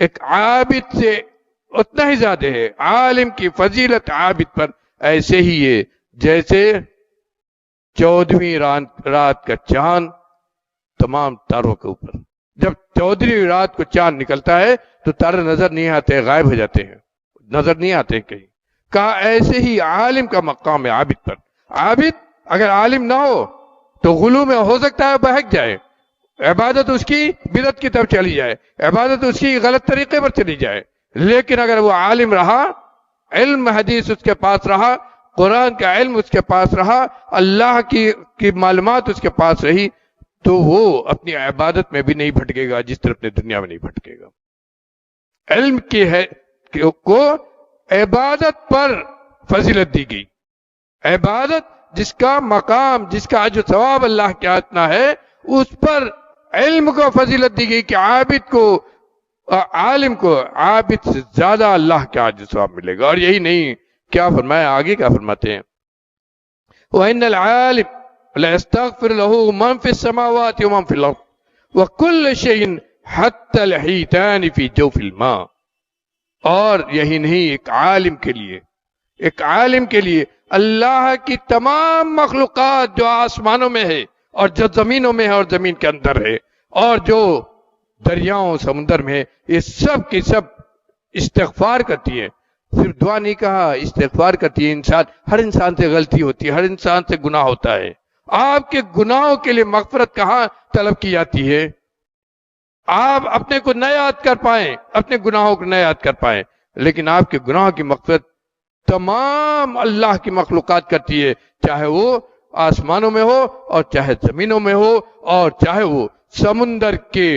ایک عابد سے اتنا ہی زیادہ ہے۔ عالم کی فضیلت عابد پر ایسے ہی ہے جیسے 14ویں رات کا چاند تمام تاروں کے اوپر۔ جب 14ویں رات کو چاند نکلتا ہے تو تارے نظر نہیں آتے، غائب ہو جاتے ہیں، نظر نہیں آتے کہیں۔ کہا ایسے ہی عالم کا مقام ہے عابد پر۔ عابد اگر عالم نہ ہو تو غلو میں ہو سکتا ہے بہک جائے، عبادت اس کی بدعت کی طرف چلی جائے، عبادت اس کی غلط طریقے پر چلی جائے۔ لیکن اگر وہ عالم رہا، علم حدیث اس کے پاس رہا، قرآن کا علم اس کے پاس رہا، اللہ کی معلومات اس کے پاس رہی، تو وہ اپنی عبادت میں بھی نہیں بھٹکے گا جس طرح اپنی دنیا میں نہیں بھٹکے گا۔ علم کی ہے کو عبادت پر فضیلت دی گئی۔ عبادت جس کا مقام، جس کا اجر ثواب اللہ کے اتنا ہے، اس پر علم کو فضیلت دی گئی کہ عابد کو، عالم کو عابد سے زیادہ اللہ کا اجر ثواب ملے گا۔ اور یہی نہیں، کیا فرمایا آگے، کیا فرماتے ہیں؟ وَإِنَّ الْعَالِمَ لَيَسْتَغْفِرُ لَهُ مَنْ فِي السَّمَاوَاتِ وَمَنْ فِي الْأَرْضِ وَكُلُّ شَيْءٍ حَتَّى الْحِيتَانِ فِي جَوْفِ الْمَاءِ۔ اور یہی نہیں، ایک عالم کے لیے، ایک عالم کے لیے اللہ کی تمام مخلوقات جو آسمانوں میں ہے اور جو زمینوں میں ہے اور زمین کے اندر ہے اور جو دریاؤں سمندر میں ہے، یہ سب کی سب استغفار کرتی ہے۔ صرف دعا نہیں کہا، استغفار کرتی ہے۔ ہر انسان سے غلطی ہوتی ہے، ہر انسان سے گناہ ہوتا ہے۔ آپ کے گناہوں کے لیے مغفرت کہاں طلب کی جاتی ہے؟ آپ اپنے کو نہ یاد کر پائیں، اپنے گناہوں کو نہ یاد کر پائیں، لیکن آپ کے گناہوں کی مغفرت تمام اللہ کی مخلوقات کرتی ہے، چاہے وہ آسمانوں میں ہو اور چاہے زمینوں میں ہو اور چاہے وہ سمندر کے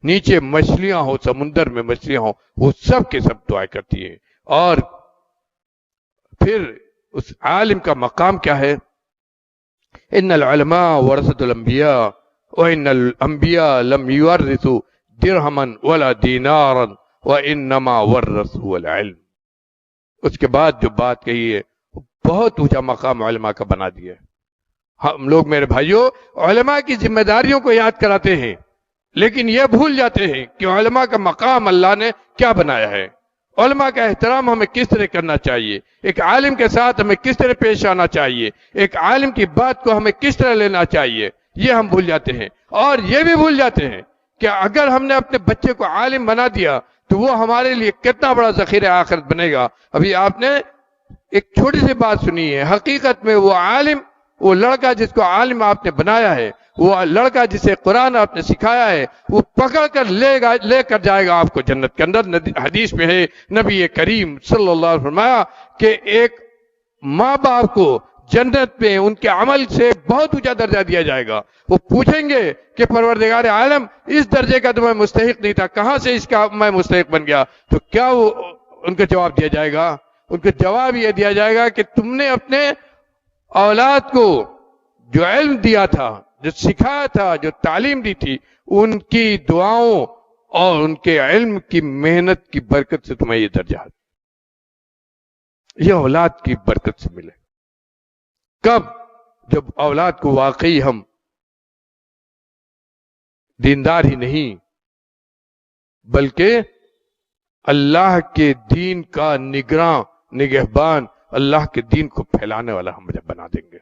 نیچے مچھلیاں ہو، سمندر میں مچھلیاں ہو، وہ سب کے سب دعائیں کرتی ہے۔ اور پھر اس عالم کا مقام کیا ہے؟ ان العلماء ورثۃ الانبیاء وان الانبیاء لم یورثوا درہما ولا دینارا وانما ورثوا العلم۔ اس کے بعد جو بات کہی ہے بہت اونچا مقام علماء کا بنا دیا ہے۔ ہم لوگ میرے بھائیوں علماء کی ذمہ داریوں کو یاد کراتے ہیں، لیکن یہ بھول جاتے ہیں کہ علماء کا مقام اللہ نے کیا بنایا ہے، علماء کا احترام ہمیں کس طرح کرنا چاہیے، ایک عالم کے ساتھ ہمیں کس طرح پیش آنا چاہیے، ایک عالم کی بات کو ہمیں کس طرح لینا چاہیے، یہ ہم بھول جاتے ہیں۔ اور یہ بھی بھول جاتے ہیں کہ اگر ہم نے اپنے بچے کو عالم بنا دیا تو وہ ہمارے لیے کتنا بڑا ذخیرہ آخرت بنے گا۔ ابھی آپ نے ایک چھوٹی سی بات سنی ہے، حقیقت میں وہ عالم، وہ لڑکا جس کو عالم آپ نے بنایا ہے، وہ لڑکا جسے قرآن آپ نے سکھایا ہے، وہ پکڑ کر لے کر جائے گا آپ کو جنت کے اندر۔ حدیث میں ہے نبی کریم صلی اللہ علیہ وسلم فرمایا کہ ایک ماں باپ کو جنت میں ان کے عمل سے بہت اونچا درجہ دیا جائے گا۔ وہ پوچھیں گے کہ پروردگار عالم اس درجے کا تو میں مستحق نہیں تھا، کہاں سے اس کا میں مستحق بن گیا؟ تو کیا وہ ان کو جواب دیا جائے گا؟ ان کو جواب یہ دیا جائے گا کہ تم نے اپنے اولاد کو جو علم دیا تھا، جو سکھایا تھا، جو تعلیم دی تھی، ان کی دعاؤں اور ان کے علم کی محنت کی برکت سے تمہیں یہ درجہ، یہ اولاد کی برکت سے ملے۔ کب؟ جب اولاد کو واقعی ہم دیندار ہی نہیں بلکہ اللہ کے دین کا نگہبان، اللہ کے دین کو پھیلانے والا ہم بنا دیں گے۔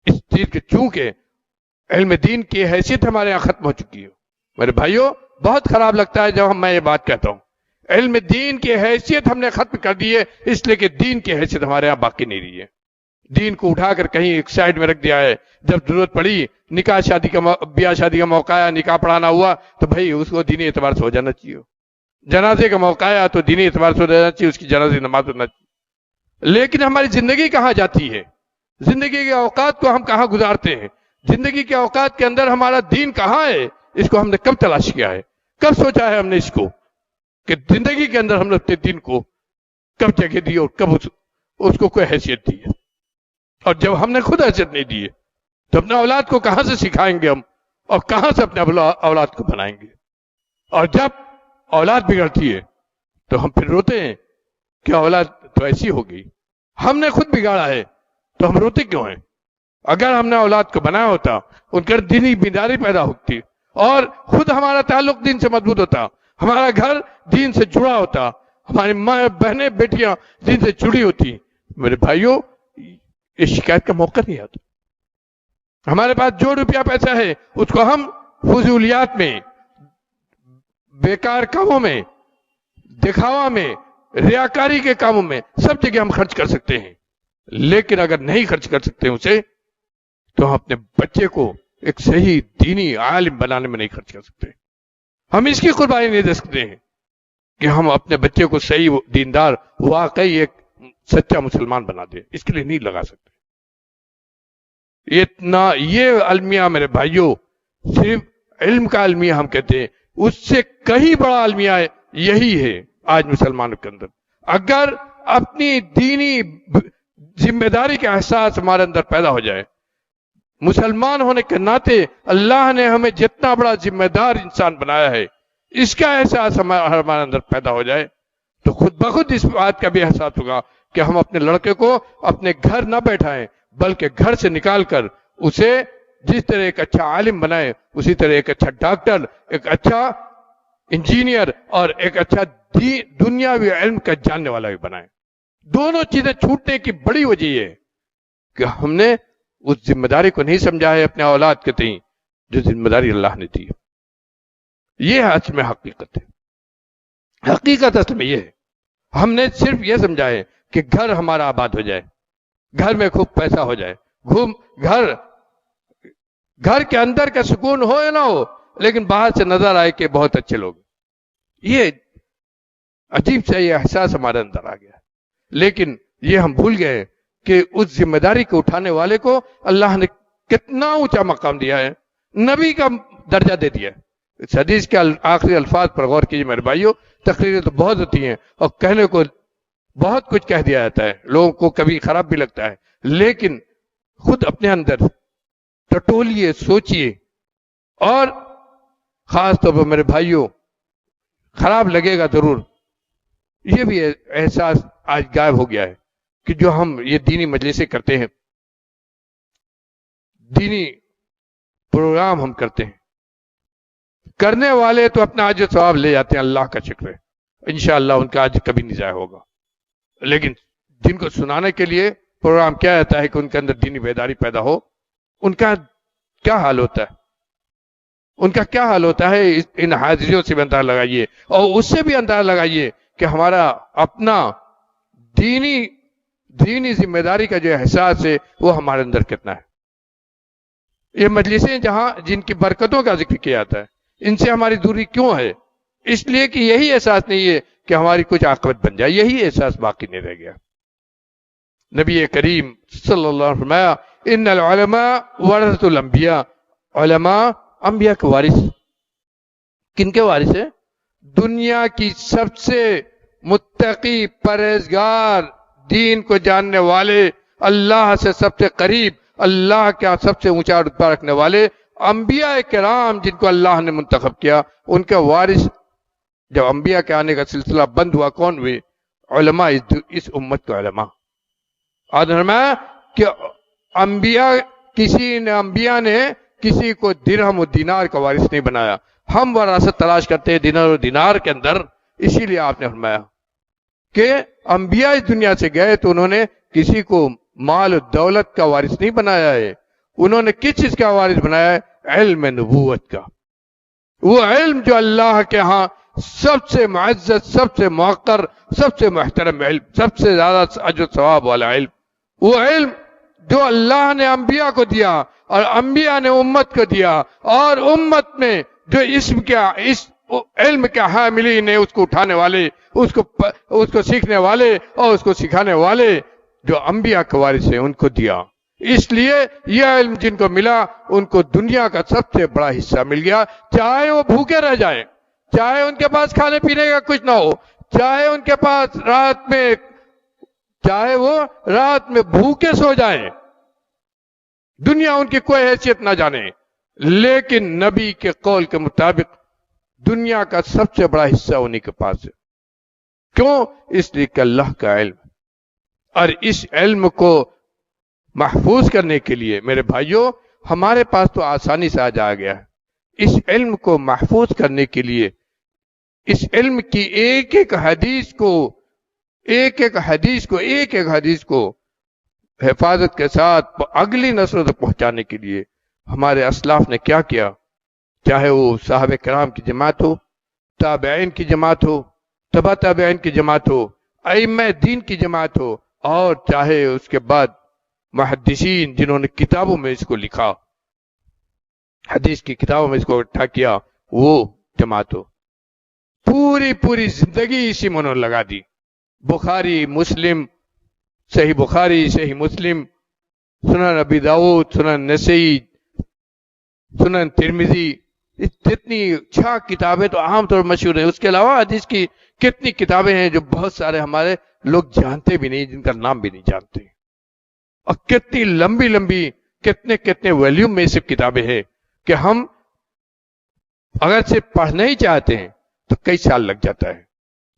اس چیز کے چونکہ علم دین کی حیثیت ہمارے یہاں ختم ہو چکی ہے۔ میرے بھائیوں بہت خراب لگتا ہے جب میں یہ بات کہتا ہوں، علم دین کی حیثیت ہم نے ختم کر دی ہے، اس لیے کہ دین کی حیثیت ہمارے یہاں باقی نہیں رہی ہے۔ دین کو اٹھا کر کہیں ایک سائڈ میں رکھ دیا ہے۔ جب ضرورت پڑی، نکاح شادی کا بیاہ شادی کا موقع آیا، نکاح پڑھانا ہوا تو بھائی اس کو دینی اعتبار سے ہو جانا چاہیے۔ جنازے کا موقع آیا تو دینی اعتبار سے ہو جانا چاہیے، اس کی جنازے نماز ہونا چاہیے۔ لیکن ہماری زندگی کہاں جاتی ہے؟ زندگی کے اوقات کو ہم کہاں گزارتے ہیں؟ زندگی کے اوقات کے اندر ہمارا دین کہاں ہے؟ اس کو ہم نے کب تلاش کیا ہے؟ کب سوچا ہے ہم نے اس کو کہ زندگی کے اندر ہم نے اپنے دین کو کب جگہ دی اور کب اس کو کوئی حیثیت دی ہے؟ اور جب ہم نے خود حیثیت نہیں دی ہے تو اپنے اولاد کو کہاں سے سکھائیں گے ہم، اور کہاں سے اپنے اولاد کو بنائیں گے؟ اور جب اولاد بگڑتی ہے تو ہم پھر روتے ہیں کہ اولاد تو ایسی ہو گئی۔ ہم نے خود بگاڑا ہے تو ہم روتے کیوں ہیں؟ اگر ہم نے اولاد کو بنایا ہوتا، ان کے دینی بیداری پیدا ہوتی اور خود ہمارا تعلق دین سے مضبوط ہوتا، ہمارا گھر دین سے جڑا ہوتا، ہماری ماں بہنیں بیٹیاں دین سے جڑی ہوتی، میرے بھائیوں یہ شکایت کا موقع نہیں آتا۔ ہمارے پاس جو روپیہ پیسہ ہے اس کو ہم فضولیات میں، بیکار کاموں میں، دکھاوا میں، ریاکاری کے کاموں میں سب جگہ ہم خرچ کر سکتے ہیں، لیکن اگر نہیں خرچ کر سکتے اسے تو ہم اپنے بچے کو ایک صحیح دینی عالم بنانے میں نہیں خرچ کر سکتے۔ ہم اس کی قربانی نہیں دے سکتے ہیں کہ ہم اپنے بچے کو صحیح دیندار واقعی ایک سچا مسلمان بنا دیں، اس کے لیے نہیں لگا سکتے۔ یہ المیہ میرے بھائیوں صرف علم کا المیہ ہم کہتے ہیں، اس سے کہیں بڑا المیہ یہی ہے آج مسلمانوں کے اندر۔ اگر اپنی دینی ذمہ داری کا احساس ہمارے اندر پیدا ہو جائے، مسلمان ہونے کے ناطے اللہ نے ہمیں جتنا بڑا ذمہ دار انسان بنایا ہے اس کا احساس ہمارے اندر پیدا ہو جائے تو خود بخود اس بات کا بھی احساس ہوگا کہ ہم اپنے لڑکے کو اپنے گھر نہ بیٹھائیں بلکہ گھر سے نکال کر اسے جس طرح ایک اچھا عالم بنائے اسی طرح ایک اچھا ڈاکٹر، ایک اچھا انجینئر اور ایک اچھا دنیاوی علم کا جاننے والا بھی بنائے۔ دونوں چیزیں چھوٹنے کی بڑی وجہ یہ ہے کہ ہم نے اس ذمہ داری کو نہیں سمجھا ہے اپنے اولاد کے تئیں جو ذمہ داری اللہ نے دی۔ یہ اصل میں حقیقت ہے، حقیقت اصل میں یہ ہے۔ ہم نے صرف یہ سمجھا ہے کہ گھر ہمارا آباد ہو جائے، گھر میں خوب پیسہ ہو جائے، گھر کے اندر کا سکون ہو یا نہ ہو لیکن باہر سے نظر آئے کہ بہت اچھے لوگ۔ یہ عجیب سا یہ احساس ہمارے اندر آ گیا، لیکن یہ ہم بھول گئے کہ اس ذمہ داری کو اٹھانے والے کو اللہ نے کتنا اونچا مقام دیا ہے، نبی کا درجہ دے دیا ہے۔ اس حدیث کے آخری الفاظ پر غور کیجیے میرے بھائیوں، تقریریں تو بہت ہوتی ہیں اور کہنے کو بہت کچھ کہہ دیا جاتا ہے، لوگوں کو کبھی خراب بھی لگتا ہے، لیکن خود اپنے اندر ٹٹولیے، سوچئے، اور خاص طور پر میرے بھائیوں خراب لگے گا ضرور، یہ بھی احساس آج غائب ہو گیا ہے کہ جو ہم یہ دینی مجلسیں کرتے ہیں، دینی پروگرام ہم کرتے ہیں، کرنے والے تو اپنا اجر ثواب لے جاتے ہیں، اللہ کا شکر ہے، انشاءاللہ ان کا اجر کبھی نہیں ضائع ہوگا، لیکن جن کو سنانے کے لیے پروگرام کیا جاتا ہے کہ ان کے اندر دینی بیداری پیدا ہو، ان کا کیا حال ہوتا ہے، ان کا کیا حال ہوتا ہے، ان حاضریوں سے بھی اندازہ لگائیے اور اس سے بھی اندازہ لگائیے کہ ہمارا اپنا دینی ذمہ داری کا جو احساس ہے وہ ہمارے اندر کتنا ہے۔ یہ مجلسیں جن کی برکتوں کا ذکر کیا جاتا ہے، ان سے ہماری دوری کیوں ہے؟ اس لیے کہ یہی احساس نہیں ہے کہ ہماری کچھ عاقبت بن جائے، یہی احساس باقی نہیں رہ گیا۔ نبی کریم صلی اللہ علیہ وسلم فرمایا ان العلماء ورثۃ الانبیاء، علماء انبیاء کے وارث۔ کن کے وارث ہیں؟ دنیا کی سب سے متقی، پرہیزگار، دین کو جاننے والے، اللہ سے سب سے قریب، اللہ کا سب سے اونچا رتبہ رکھنے والے انبیاء کرام جن کو اللہ نے منتخب کیا، ان کے وارث جب انبیاء کے آنے کا سلسلہ بند ہوا، کون ہوئے؟ علماء، اس امت کے علماء۔ آج فرمایا کہ انبیاء نے کسی کو درہم و دینار کا وارث نہیں بنایا، ہم وراثت تلاش کرتے ہیں دینار و دینار کے اندر، اسی لیے آپ نے فرمایا کہ انبیاء اس دنیا سے گئے تو انہوں نے کسی کو مال و دولت کا وارث نہیں بنایا ہے، انہوں نے کس چیز کا وارث بنایا ہے؟ علم نبوت کا، وہ علم جو اللہ کے ہاں سب سے معزز، سب سے موقر، سب سے محترم علم، سب سے زیادہ اجر ثواب والا علم، وہ علم جو اللہ نے انبیاء کو دیا اور انبیاء نے امت کو دیا، اور امت میں جو اس علم کے حاملین ہیں، اس کو اٹھانے والے، اس کو سیکھنے والے اور اس کو سکھانے والے جو انبیاء کے وارث ہیں، ان کو دیا۔ اس لیے یہ علم جن کو ملا ان کو دنیا کا سب سے بڑا حصہ مل گیا، چاہے وہ بھوکے رہ جائیں، چاہے ان کے پاس کھانے پینے کا کچھ نہ ہو، چاہے ان کے پاس چاہے وہ رات میں بھوکے سو جائیں، دنیا ان کی کوئی حیثیت نہ جانے، لیکن نبی کے قول کے مطابق دنیا کا سب سے بڑا حصہ انہی کے پاس ہے۔ کیوں؟ اس لیے کہ اللہ کا علم، اور اس علم کو محفوظ کرنے کے لیے میرے بھائیوں ہمارے پاس تو آسانی سے آ گیا ہے، اس علم کو محفوظ کرنے کے لیے اس علم کی ایک ایک حدیث کو حفاظت کے ساتھ اگلی نسلوں تک پہنچانے کے لیے ہمارے اسلاف نے کیا کیا، چاہے وہ صحابہ کرام کی جماعت ہو، تابعین کی جماعت ہو، تبع تابعین کی جماعت ہو، ائمہ دین کی جماعت ہو، اور چاہے اس کے بعد محدثین جنہوں نے کتابوں میں اس کو لکھا، حدیث کی کتابوں میں اس کو اکٹھا کیا، وہ جماعت ہو، پوری زندگی اسی میں انہوں نے لگا دی۔ بخاری مسلم، صحیح بخاری، صحیح مسلم، سنن ابی داؤد، سنن نسائی، سنن ترمذی، جتنی 6 کتابیں تو عام طور پر مشہور ہیں، اس کے علاوہ حدیث کی کتنی کتابیں ہیں جو بہت سارے ہمارے لوگ جانتے بھی نہیں، جن کا نام بھی نہیں جانتے، اور کتنی لمبی کتنے ویلیوم میں سب کتابیں ہیں کہ ہم اگر صرف پڑھنا ہی چاہتے ہیں تو کئی سال لگ جاتا ہے۔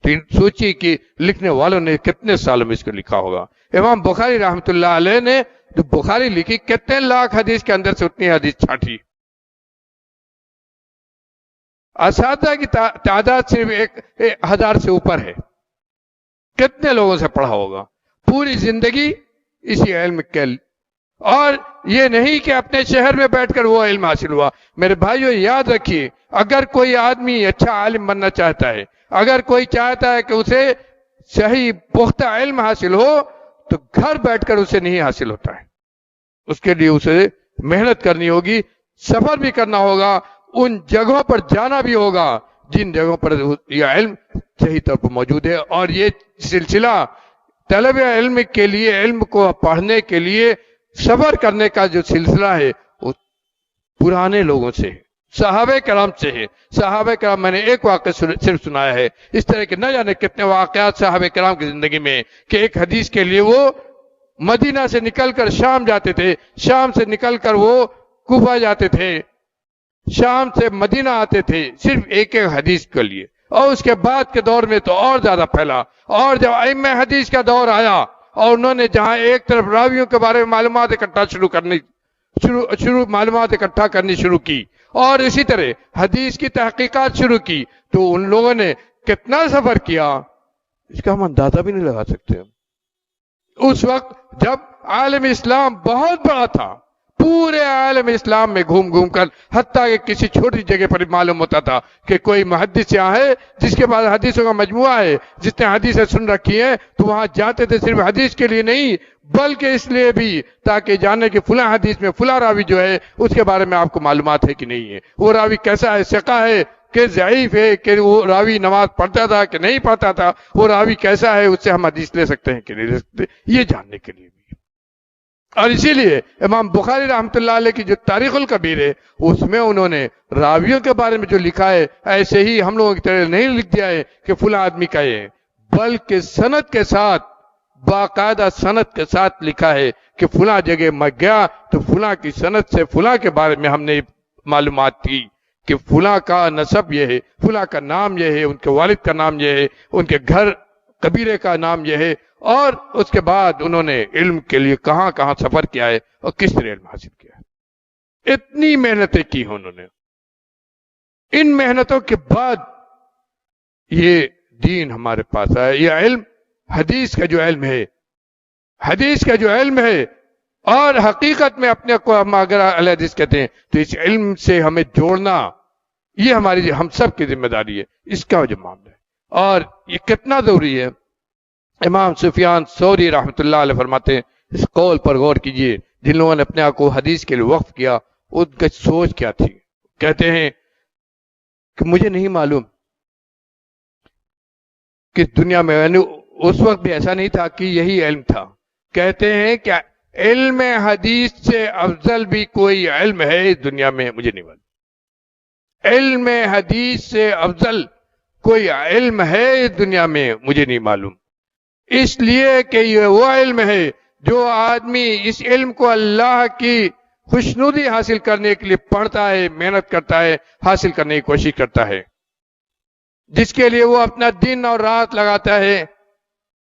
تو سوچیے کہ لکھنے والوں نے کتنے سالوں میں اس کو لکھا ہوگا۔ امام بخاری رحمۃ اللہ علیہ نے جو بخاری لکھی، کتنے لاکھ حدیث کے اندر سے اتنی حدیث چھانٹی۔ اساتذہ کی تعداد صرف 1000 سے اوپر ہے، کتنے لوگوں سے پڑھا ہوگا، پوری زندگی اسی علم کے، اور یہ نہیں کہ اپنے شہر میں بیٹھ کر وہ علم حاصل ہوا۔ میرے بھائیو یاد رکھیے، اگر کوئی آدمی اچھا عالم بننا چاہتا ہے، اگر کوئی چاہتا ہے کہ اسے صحیح پختہ علم حاصل ہو، تو گھر بیٹھ کر اسے نہیں حاصل ہوتا ہے، اس کے لیے اسے محنت کرنی ہوگی، سفر بھی کرنا ہوگا، ان جگہوں پر جانا بھی ہوگا جن جگہوں پر یہ علم صحیح طور پر موجود ہے۔ اور یہ سلسلہ طلب علم کے لیے، علم کو پڑھنے کے لیے سفر کرنے کا جو سلسلہ ہے، وہ پرانے لوگوں سے ہے، صحابہ کرام سے ہے۔ صحابہ کرام، میں نے ایک واقعہ صرف سنایا ہے، اس طرح کے نہ جانے کتنے واقعات صحابہ کرام کی زندگی میں، کہ ایک حدیث کے لیے وہ مدینہ سے نکل کر شام جاتے تھے، شام سے نکل کر وہ کوفہ جاتے تھے، شام سے مدینہ آتے تھے، صرف ایک حدیث کے لیے۔ اور اس کے بعد کے دور میں تو اور زیادہ پھیلا، اور جب ائمہ حدیث کا دور آیا اور انہوں نے جہاں ایک طرف راویوں کے بارے میں معلومات اکٹھا کرنی شروع کی، اور اسی طرح حدیث کی تحقیقات شروع کی، تو ان لوگوں نے کتنا سفر کیا اس کا ہم اندازہ بھی نہیں لگا سکتے۔ اس وقت جب عالم اسلام بہت بڑا تھا، پورے عالم اسلام میں گھوم کر، حتیٰ کہ کسی چھوٹی جگہ پر معلوم ہوتا تھا کہ کوئی محدث یہاں ہے جس کے پاس حدیثوں کا مجموعہ ہے، جس نے حدیثیں سن رکھی ہیں، تو وہاں جاتے تھے صرف حدیث کے لیے نہیں، بلکہ اس لیے بھی تاکہ جانے کہ فلاں حدیث میں فلاں راوی جو ہے اس کے بارے میں آپ کو معلومات ہے کہ نہیں ہے، وہ راوی کیسا ہے، ثقہ ہے کہ ضعیف ہے، کہ وہ راوی نماز پڑھتا تھا کہ نہیں پڑھتا تھا، وہ راوی کیسا ہے، اس سے ہم حدیث لے سکتے ہیں کہ نہیں لے سکتے، یہ جاننے کے لیے بھی۔ اور اسی لیے امام بخاری رحمۃ اللہ علیہ کی جو تاریخ الکبیر ہے، اس میں انہوں نے راویوں کے بارے میں جو لکھا ہے، ایسے ہی ہم لوگوں کی طرح نہیں لکھ دیا ہے کہ فلاں آدمی کا ہے، بلکہ سند کے ساتھ، باقاعدہ سند کے ساتھ لکھا ہے کہ فلاں جگہ میں گیا تو فلاں کی سند سے فلاں کے بارے میں ہم نے معلومات دی کہ فلاں کا نسب یہ ہے، فلاں کا نام یہ ہے، ان کے والد کا نام یہ ہے، ان کے گھر قبیلے کا نام یہ ہے، اور اس کے بعد انہوں نے علم کے لیے کہاں کہاں سفر کیا ہے اور کس طرح علم حاصل کیا ہے۔ اتنی محنتیں کی ہیں انہوں نے۔ ان محنتوں کے بعد یہ دین ہمارے پاس آیا، یہ علم، حدیث کا جو علم ہے، حدیث کا جو علم ہے، اور حقیقت میں اپنے کو ہم اگر اہل حدیث کہتے ہیں تو اس علم سے ہمیں جوڑنا، یہ ہماری، ہم سب کی ذمہ داری ہے، اس کا جو معاملہ ہے، اور یہ کتنا ضروری ہے۔ امام سفیان ثوری رحمۃ اللہ علیہ فرماتے ہیں، اس قول پر غور کیجئے، جن لوگوں نے اپنے آپ کو حدیث کے لیے وقف کیا، ان کی سوچ کیا تھی۔ کہتے ہیں کہ مجھے نہیں معلوم کہ دنیا میں، یعنی اس وقت بھی ایسا نہیں تھا کہ یہی علم تھا، کہتے ہیں کہ علم حدیث سے افضل بھی کوئی علم ہے اس دنیا میں، مجھے نہیں معلوم۔ علم حدیث سے افضل کوئی علم ہے اس دنیا میں، مجھے نہیں معلوم، اس لیے کہ یہ وہ علم ہے جو آدمی اس علم کو اللہ کی خوشنودی حاصل کرنے کے لیے پڑھتا ہے، محنت کرتا ہے، حاصل کرنے کی کوشش کرتا ہے، جس کے لیے وہ اپنا دن اور رات لگاتا ہے،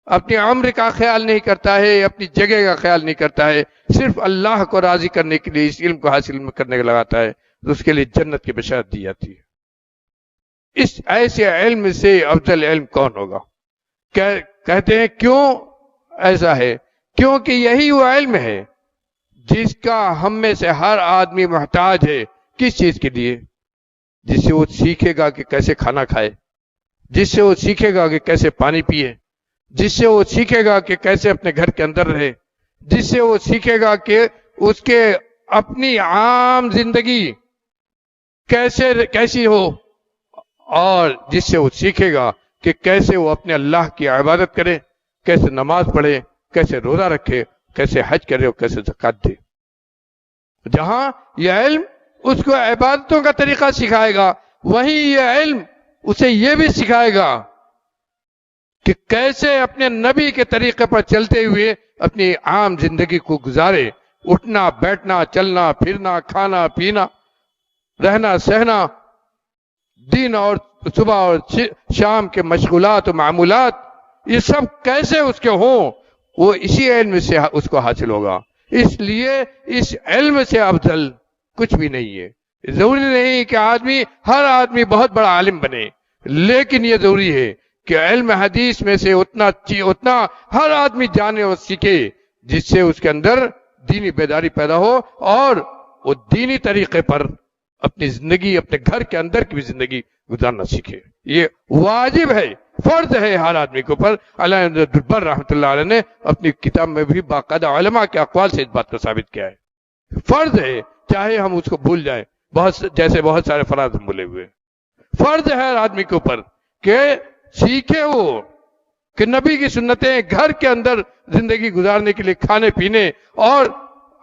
اپنی عمر کا خیال نہیں کرتا ہے، اپنی جگہ کا خیال نہیں کرتا ہے، صرف اللہ کو راضی کرنے کے لیے اس علم کو حاصل کرنے کا لگاتا ہے، تو اس کے لیے جنت کی بشارت دی جاتی ہے۔ اس ایسے علم سے افضل علم کون ہوگا؟ کہتے ہیں کیوں ایسا ہے؟ کیونکہ یہی وہ علم ہے جس کا ہم میں سے ہر آدمی محتاج ہے۔ کس چیز کے لیے؟ جس سے وہ سیکھے گا کہ کیسے کھانا کھائے، جس سے وہ سیکھے گا کہ کیسے پانی پیے، جس سے وہ سیکھے گا کہ کیسے اپنے گھر کے اندر رہے، جس سے وہ سیکھے گا کہ اس کے اپنی عام زندگی کیسی ہو، اور جس سے وہ سیکھے گا کہ کیسے وہ اپنے اللہ کی عبادت کرے، کیسے نماز پڑھے، کیسے روزہ رکھے، کیسے حج کرے اور کیسے زکات دے۔ جہاں یہ علم اس کو عبادتوں کا طریقہ سکھائے گا، وہیں یہ علم اسے یہ بھی سکھائے گا کہ کیسے اپنے نبی کے طریقے پر چلتے ہوئے اپنی عام زندگی کو گزارے، اٹھنا بیٹھنا چلنا پھرنا کھانا پینا رہنا سہنا، دن اور صبح اور شام کے مشغولات و معمولات، یہ سب کیسے اس کے ہوں، وہ اسی علم سے اس کو حاصل ہوگا۔ اس لیے اس علم سے افضل کچھ بھی نہیں ہے۔ ضروری نہیں کہ ہر آدمی بہت بڑا عالم بنے، لیکن یہ ضروری ہے کہ علم حدیث میں سے اتنا ہر آدمی جانے اور سیکھے جس سے اس کے اندر دینی بیداری پیدا ہو، اور وہ دینی طریقے پر اپنی زندگی، اپنے گھر کے اندر کی بھی زندگی گزارنا سیکھے۔ یہ واجب ہے، فرض ہے ہر آدمی کے اوپر۔ علامہ عبدالبر رحمۃ اللہ علیہ نے اپنی کتاب میں بھی باقاعدہ علماء کے اقوال سے اس بات کو ثابت کیا ہے۔ فرض ہے، چاہے ہم اس کو بھول جائیں، جیسے بہت سارے فرائض ہم بھولے ہوئے۔ فرض ہے ہر آدمی کے اوپر کہ سیکھے وہ کہ نبی کی سنتیں گھر کے اندر زندگی گزارنے کے لیے، کھانے پینے اور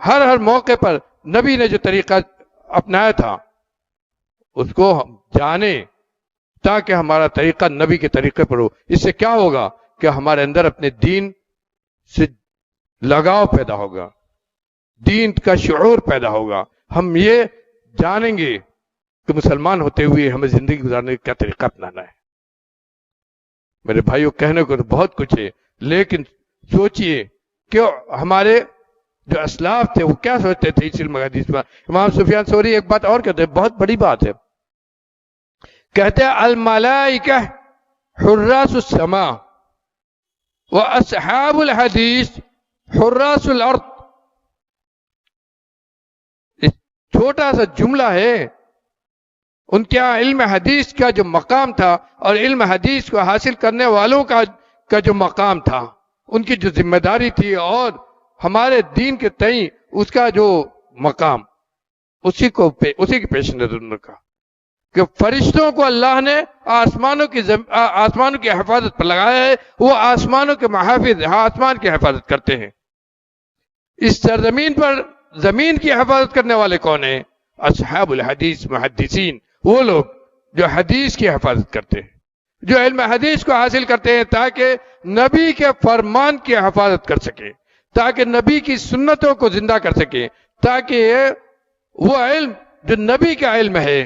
ہر موقع پر نبی نے جو طریقہ اپنایا تھا اس کو ہم جانیں، تاکہ ہمارا طریقہ نبی کے طریقے پر ہو۔ اس سے کیا ہوگا کہ ہمارے اندر اپنے دین سے لگاؤ پیدا ہوگا، دین کا شعور پیدا ہوگا۔ ہم یہ جانیں گے کہ مسلمان ہوتے ہوئے ہمیں زندگی گزارنے کا کیا طریقہ اپنانا ہے۔ میرے بھائیوں، کہنے کو تو بہت کچھ ہے، لیکن سوچئے کہ ہمارے جو اسلاف تھے وہ کیا سوچتے تھے اس علم حدیث پر۔ امام سفیان ثوری ایک بات اور کہتے ہیں، بہت بڑی بات ہے، کہتے ہیں الملائکہ حراس السماء واصحاب الحدیث حراس الارض۔ چھوٹا سا جملہ ہے، ان کے علم حدیث کا جو مقام تھا اور علم حدیث کو حاصل کرنے والوں کا جو مقام تھا، ان کی جو ذمہ داری تھی اور ہمارے دین کے تئیں اس کا جو مقام، اسی کے پیش نظر رکھا کہ فرشتوں کو اللہ نے آسمانوں کی حفاظت پر لگایا ہے، وہ آسمانوں کے محافظ، آسمان کی حفاظت کرتے ہیں۔ اس سرزمین پر زمین کی حفاظت کرنے والے کون ہیں؟ اصحاب الحدیث، محدثین، وہ لوگ جو حدیث کی حفاظت کرتے ہیں، جو علم حدیث کو حاصل کرتے ہیں تاکہ نبی کے فرمان کی حفاظت کر سکیں، تاکہ نبی کی سنتوں کو زندہ کر سکیں، تاکہ وہ علم جو نبی کا علم ہے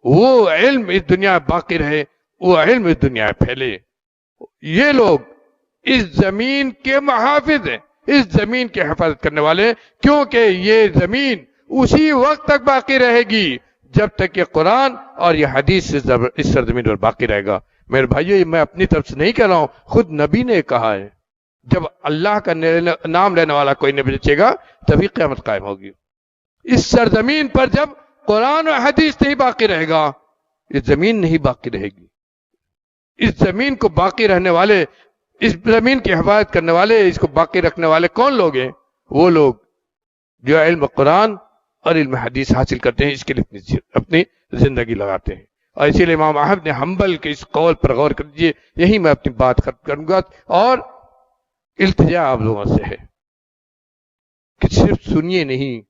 وہ علم اس دنیا میں باقی رہے، وہ علم اس دنیا میں پھیلے۔ یہ لوگ اس زمین کے محافظ ہیں، اس زمین کی حفاظت کرنے والے، کیونکہ یہ زمین اسی وقت تک باقی رہے گی جب تک یہ قرآن اور یہ حدیث اس سرزمین پر باقی رہے گا۔ میرے بھائیو، میں اپنی طرف سے نہیں کہہ رہا ہوں، خود نبی نے کہا ہے، جب اللہ کا نام لینے والا کوئی نہیں بچے گا تبھی قیامت قائم ہوگی۔ اس سرزمین پر جب قرآن و حدیث نہیں باقی رہے گا، یہ زمین نہیں باقی رہے گی۔ اس زمین کو باقی رہنے والے، اس زمین کی حفاظت کرنے والے، اس کو باقی رکھنے والے کون لوگ ہیں؟ وہ لوگ جو علم قرآن اور علم حدیث حاصل کرتے ہیں، اس کے لیے اپنی زندگی لگاتے ہیں۔ اور اسی لیے امام احمد نے حنبل کے اس قول پر غور کر دیجیے۔ یہی میں اپنی بات ختم کروں گا، اور التجا آپ لوگوں سے ہے کہ صرف سنیے نہیں،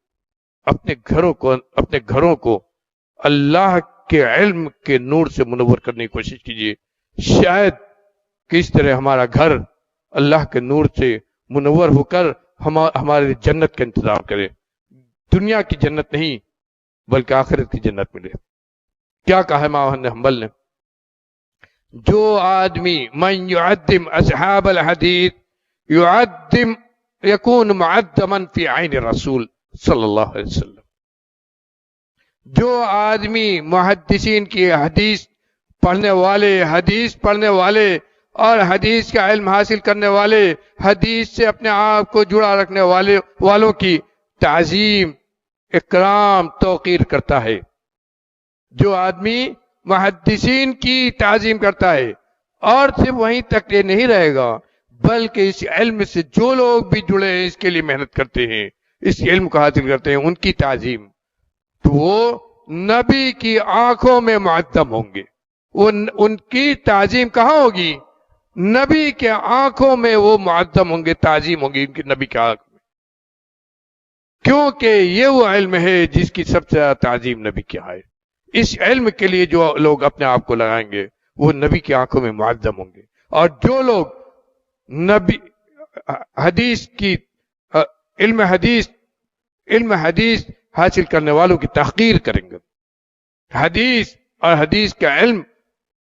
اپنے گھروں کو اللہ کے علم کے نور سے منور کرنے کی کوشش کیجیے۔ شاید کس طرح ہمارا گھر اللہ کے نور سے منور ہو کر ہمارے جنت کا انتظام کرے، دنیا کی جنت نہیں بلکہ آخرت کی جنت ملے۔ کیا کہا ہے امام احمد حنبل نے؟ جو آدمی من يعدم اصحاب الحدیث یکون معدما فی عین رسول صلی اللہ علیہ وسلم۔ جو آدمی محدثین کی حدیث پڑھنے والے، حدیث پڑھنے والے اور حدیث کا علم حاصل کرنے والے، حدیث سے اپنے آپ کو جڑا رکھنے والوں کی تعظیم، اکرام، توقیر کرتا ہے۔ جو آدمی محدثین کی تعظیم کرتا ہے، اور صرف وہیں تک یہ نہیں رہے گا بلکہ اس علم سے جو لوگ بھی جڑے ہیں، اس کے لیے محنت کرتے ہیں، اس علم کو حاصل کرتے ہیں، ان کی تعظیم، تو وہ نبی کی آنکھوں میں معظم ہوں گے۔ ان کی تعظیم کہاں ہوگی؟ نبی کے آنکھوں میں وہ معظم ہوں گے، تعظیم ہوگی ان کی نبی کے آنکھ میں، کیونکہ یہ وہ علم ہے جس کی سب سے زیادہ تعظیم نبی کی ہے۔ اس علم کے لیے جو لوگ اپنے آپ کو لگائیں گے وہ نبی کی آنکھوں میں معظم ہوں گے، اور جو لوگ نبی حدیث کی علم حدیث حاصل کرنے والوں کی تحقیر کریں گے، حدیث اور حدیث کا علم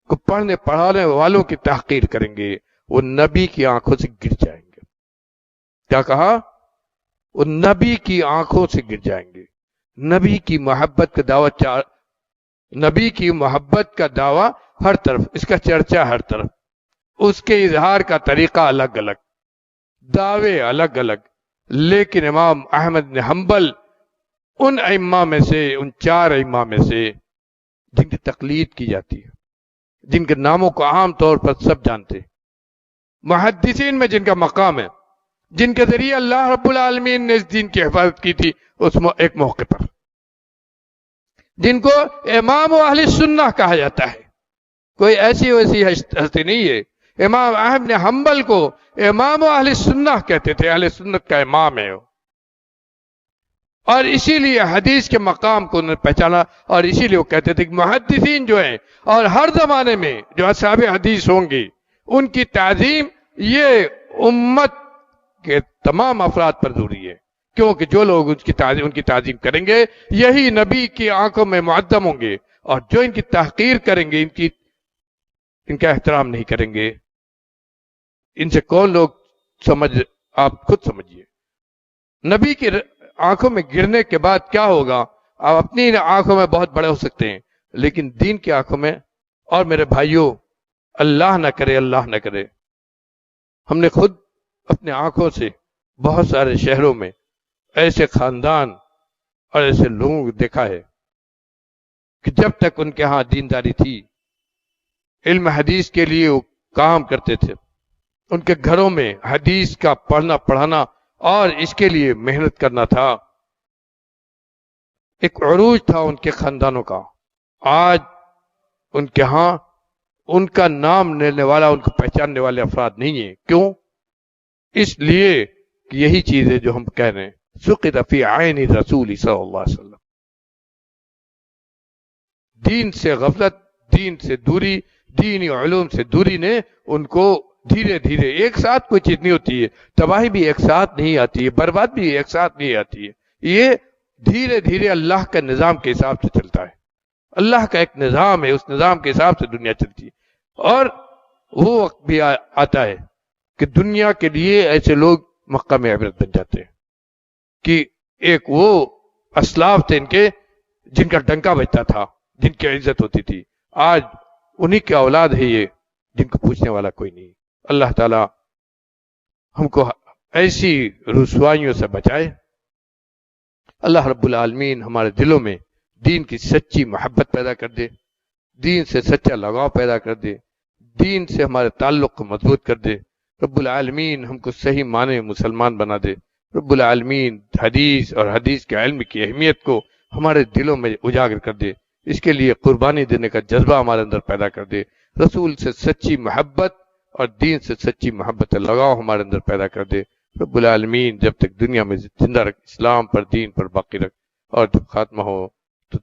کو پڑھنے پڑھانے والوں کی تحقیر کریں گے، وہ نبی کی آنکھوں سے گر جائیں گے۔ کیا کہا؟ وہ نبی کی آنکھوں سے گر جائیں گے۔ نبی کی محبت کا دعوت، نبی کی محبت کا دعویٰ ہر طرف، اس کا چرچا ہر طرف، اس کے اظہار کا طریقہ الگ الگ، دعوے الگ الگ، لیکن امام احمد بن حنبل ان ائمہ میں سے، ان 4 ائمہ میں سے جن کی تقلید کی جاتی ہے، جن کے ناموں کو عام طور پر سب جانتے ہیں، محدثین میں جن کا مقام ہے، جن کے ذریعے اللہ رب العالمین نے اس دین کی حفاظت کی تھی اس ایک موقع پر، جن کو امام اہل سنہ کہا جاتا ہے، کوئی ایسی ویسی ہستی نہیں ہے۔ امام احمد بن حنبل کو امام اہل سنہ کہتے تھے، اہل سنت کا امام ہے وہ، اور اسی لیے حدیث کے مقام کو انہوں نے پہچانا، اور اسی لیے وہ کہتے تھے کہ محدثین جو ہیں اور ہر زمانے میں جو اصحاب حدیث ہوں گے ان کی تعظیم یہ امت کے تمام افراد پر ضروری ہے، کیونکہ جو لوگ ان کی تعظیم کریں گے یہی نبی کی آنکھوں میں معظم ہوں گے، اور جو ان کی تحقیر کریں گے، ان کا احترام نہیں کریں گے، ان سے کون لوگ آپ خود سمجھیے۔ نبی کی آنکھوں میں گرنے کے بعد کیا ہوگا؟ آپ اپنی آنکھوں میں بہت بڑے ہو سکتے ہیں، لیکن دین کی آنکھوں میں، اور میرے بھائیوں اللہ نہ کرے ہم نے خود اپنے آنکھوں سے بہت سارے شہروں میں ایسے خاندان اور ایسے لوگوں کو دیکھا ہے کہ جب تک ان کے ہاں دینداری تھی، علم حدیث کے لیے وہ کام کرتے تھے، ان کے گھروں میں حدیث کا پڑھنا پڑھانا اور اس کے لیے محنت کرنا تھا، ایک عروج تھا ان کے خاندانوں کا۔ آج ان کے ہاں ان کا نام لینے والا، ان کو پہچاننے والے افراد نہیں ہیں۔ کیوں؟ اس لیے کہ یہی چیز ہے جو ہم کہہ رہے ہیں، سقط فی عین رسول صلی اللہ علیہ وسلم، دین سے غفلت، دین سے دوری، دینی علوم سے دوری نے ان کو دھیرے دھیرے، ایک ساتھ کوئی چیز نہیں ہوتی ہے، تباہی بھی ایک ساتھ نہیں آتی ہے، برباد بھی ایک ساتھ نہیں آتی ہے، یہ دھیرے دھیرے اللہ کے نظام کے حساب سے چلتا ہے۔ اللہ کا ایک نظام ہے، اس نظام کے حساب سے دنیا چلتی ہے، اور وہ وقت بھی آتا ہے کہ دنیا کے لیے ایسے لوگ مقام عبرت بن جاتے ہیں کہ ایک وہ اسلاف تھے ان کے جن کا ڈنکا بجتا تھا، جن کی عزت ہوتی تھی، آج انہی کی اولاد ہے یہ جن کو پوچھنے والا کوئی نہیں۔ اللہ تعالی ہم کو ایسی رسوائیوں سے بچائے۔ اللہ رب العالمین ہمارے دلوں میں دین کی سچی محبت پیدا کر دے، دین سے سچا لگاؤ پیدا کر دے، دین سے ہمارے تعلق کو مضبوط کر دے۔ رب العالمین ہم کو صحیح معنی مسلمان بنا دے۔ رب العالمین حدیث اور حدیث کے علم کی اہمیت کو ہمارے دلوں میں اجاگر کر دے، اس کے لیے قربانی دینے کا جذبہ ہمارے اندر پیدا کر دے، رسول سے سچی محبت اور دین سے سچی محبت لگاؤ ہمارے اندر پیدا کر دے۔ رب العالمین جب تک دنیا میں زندہ رکھ، اسلام پر، دین پر باقی رکھ، اور جب خاتمہ ہو تو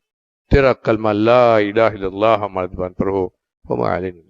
تیرا کلمہ لا الہ الا اللہ ہمارے زبان پر ہو۔ وما علینا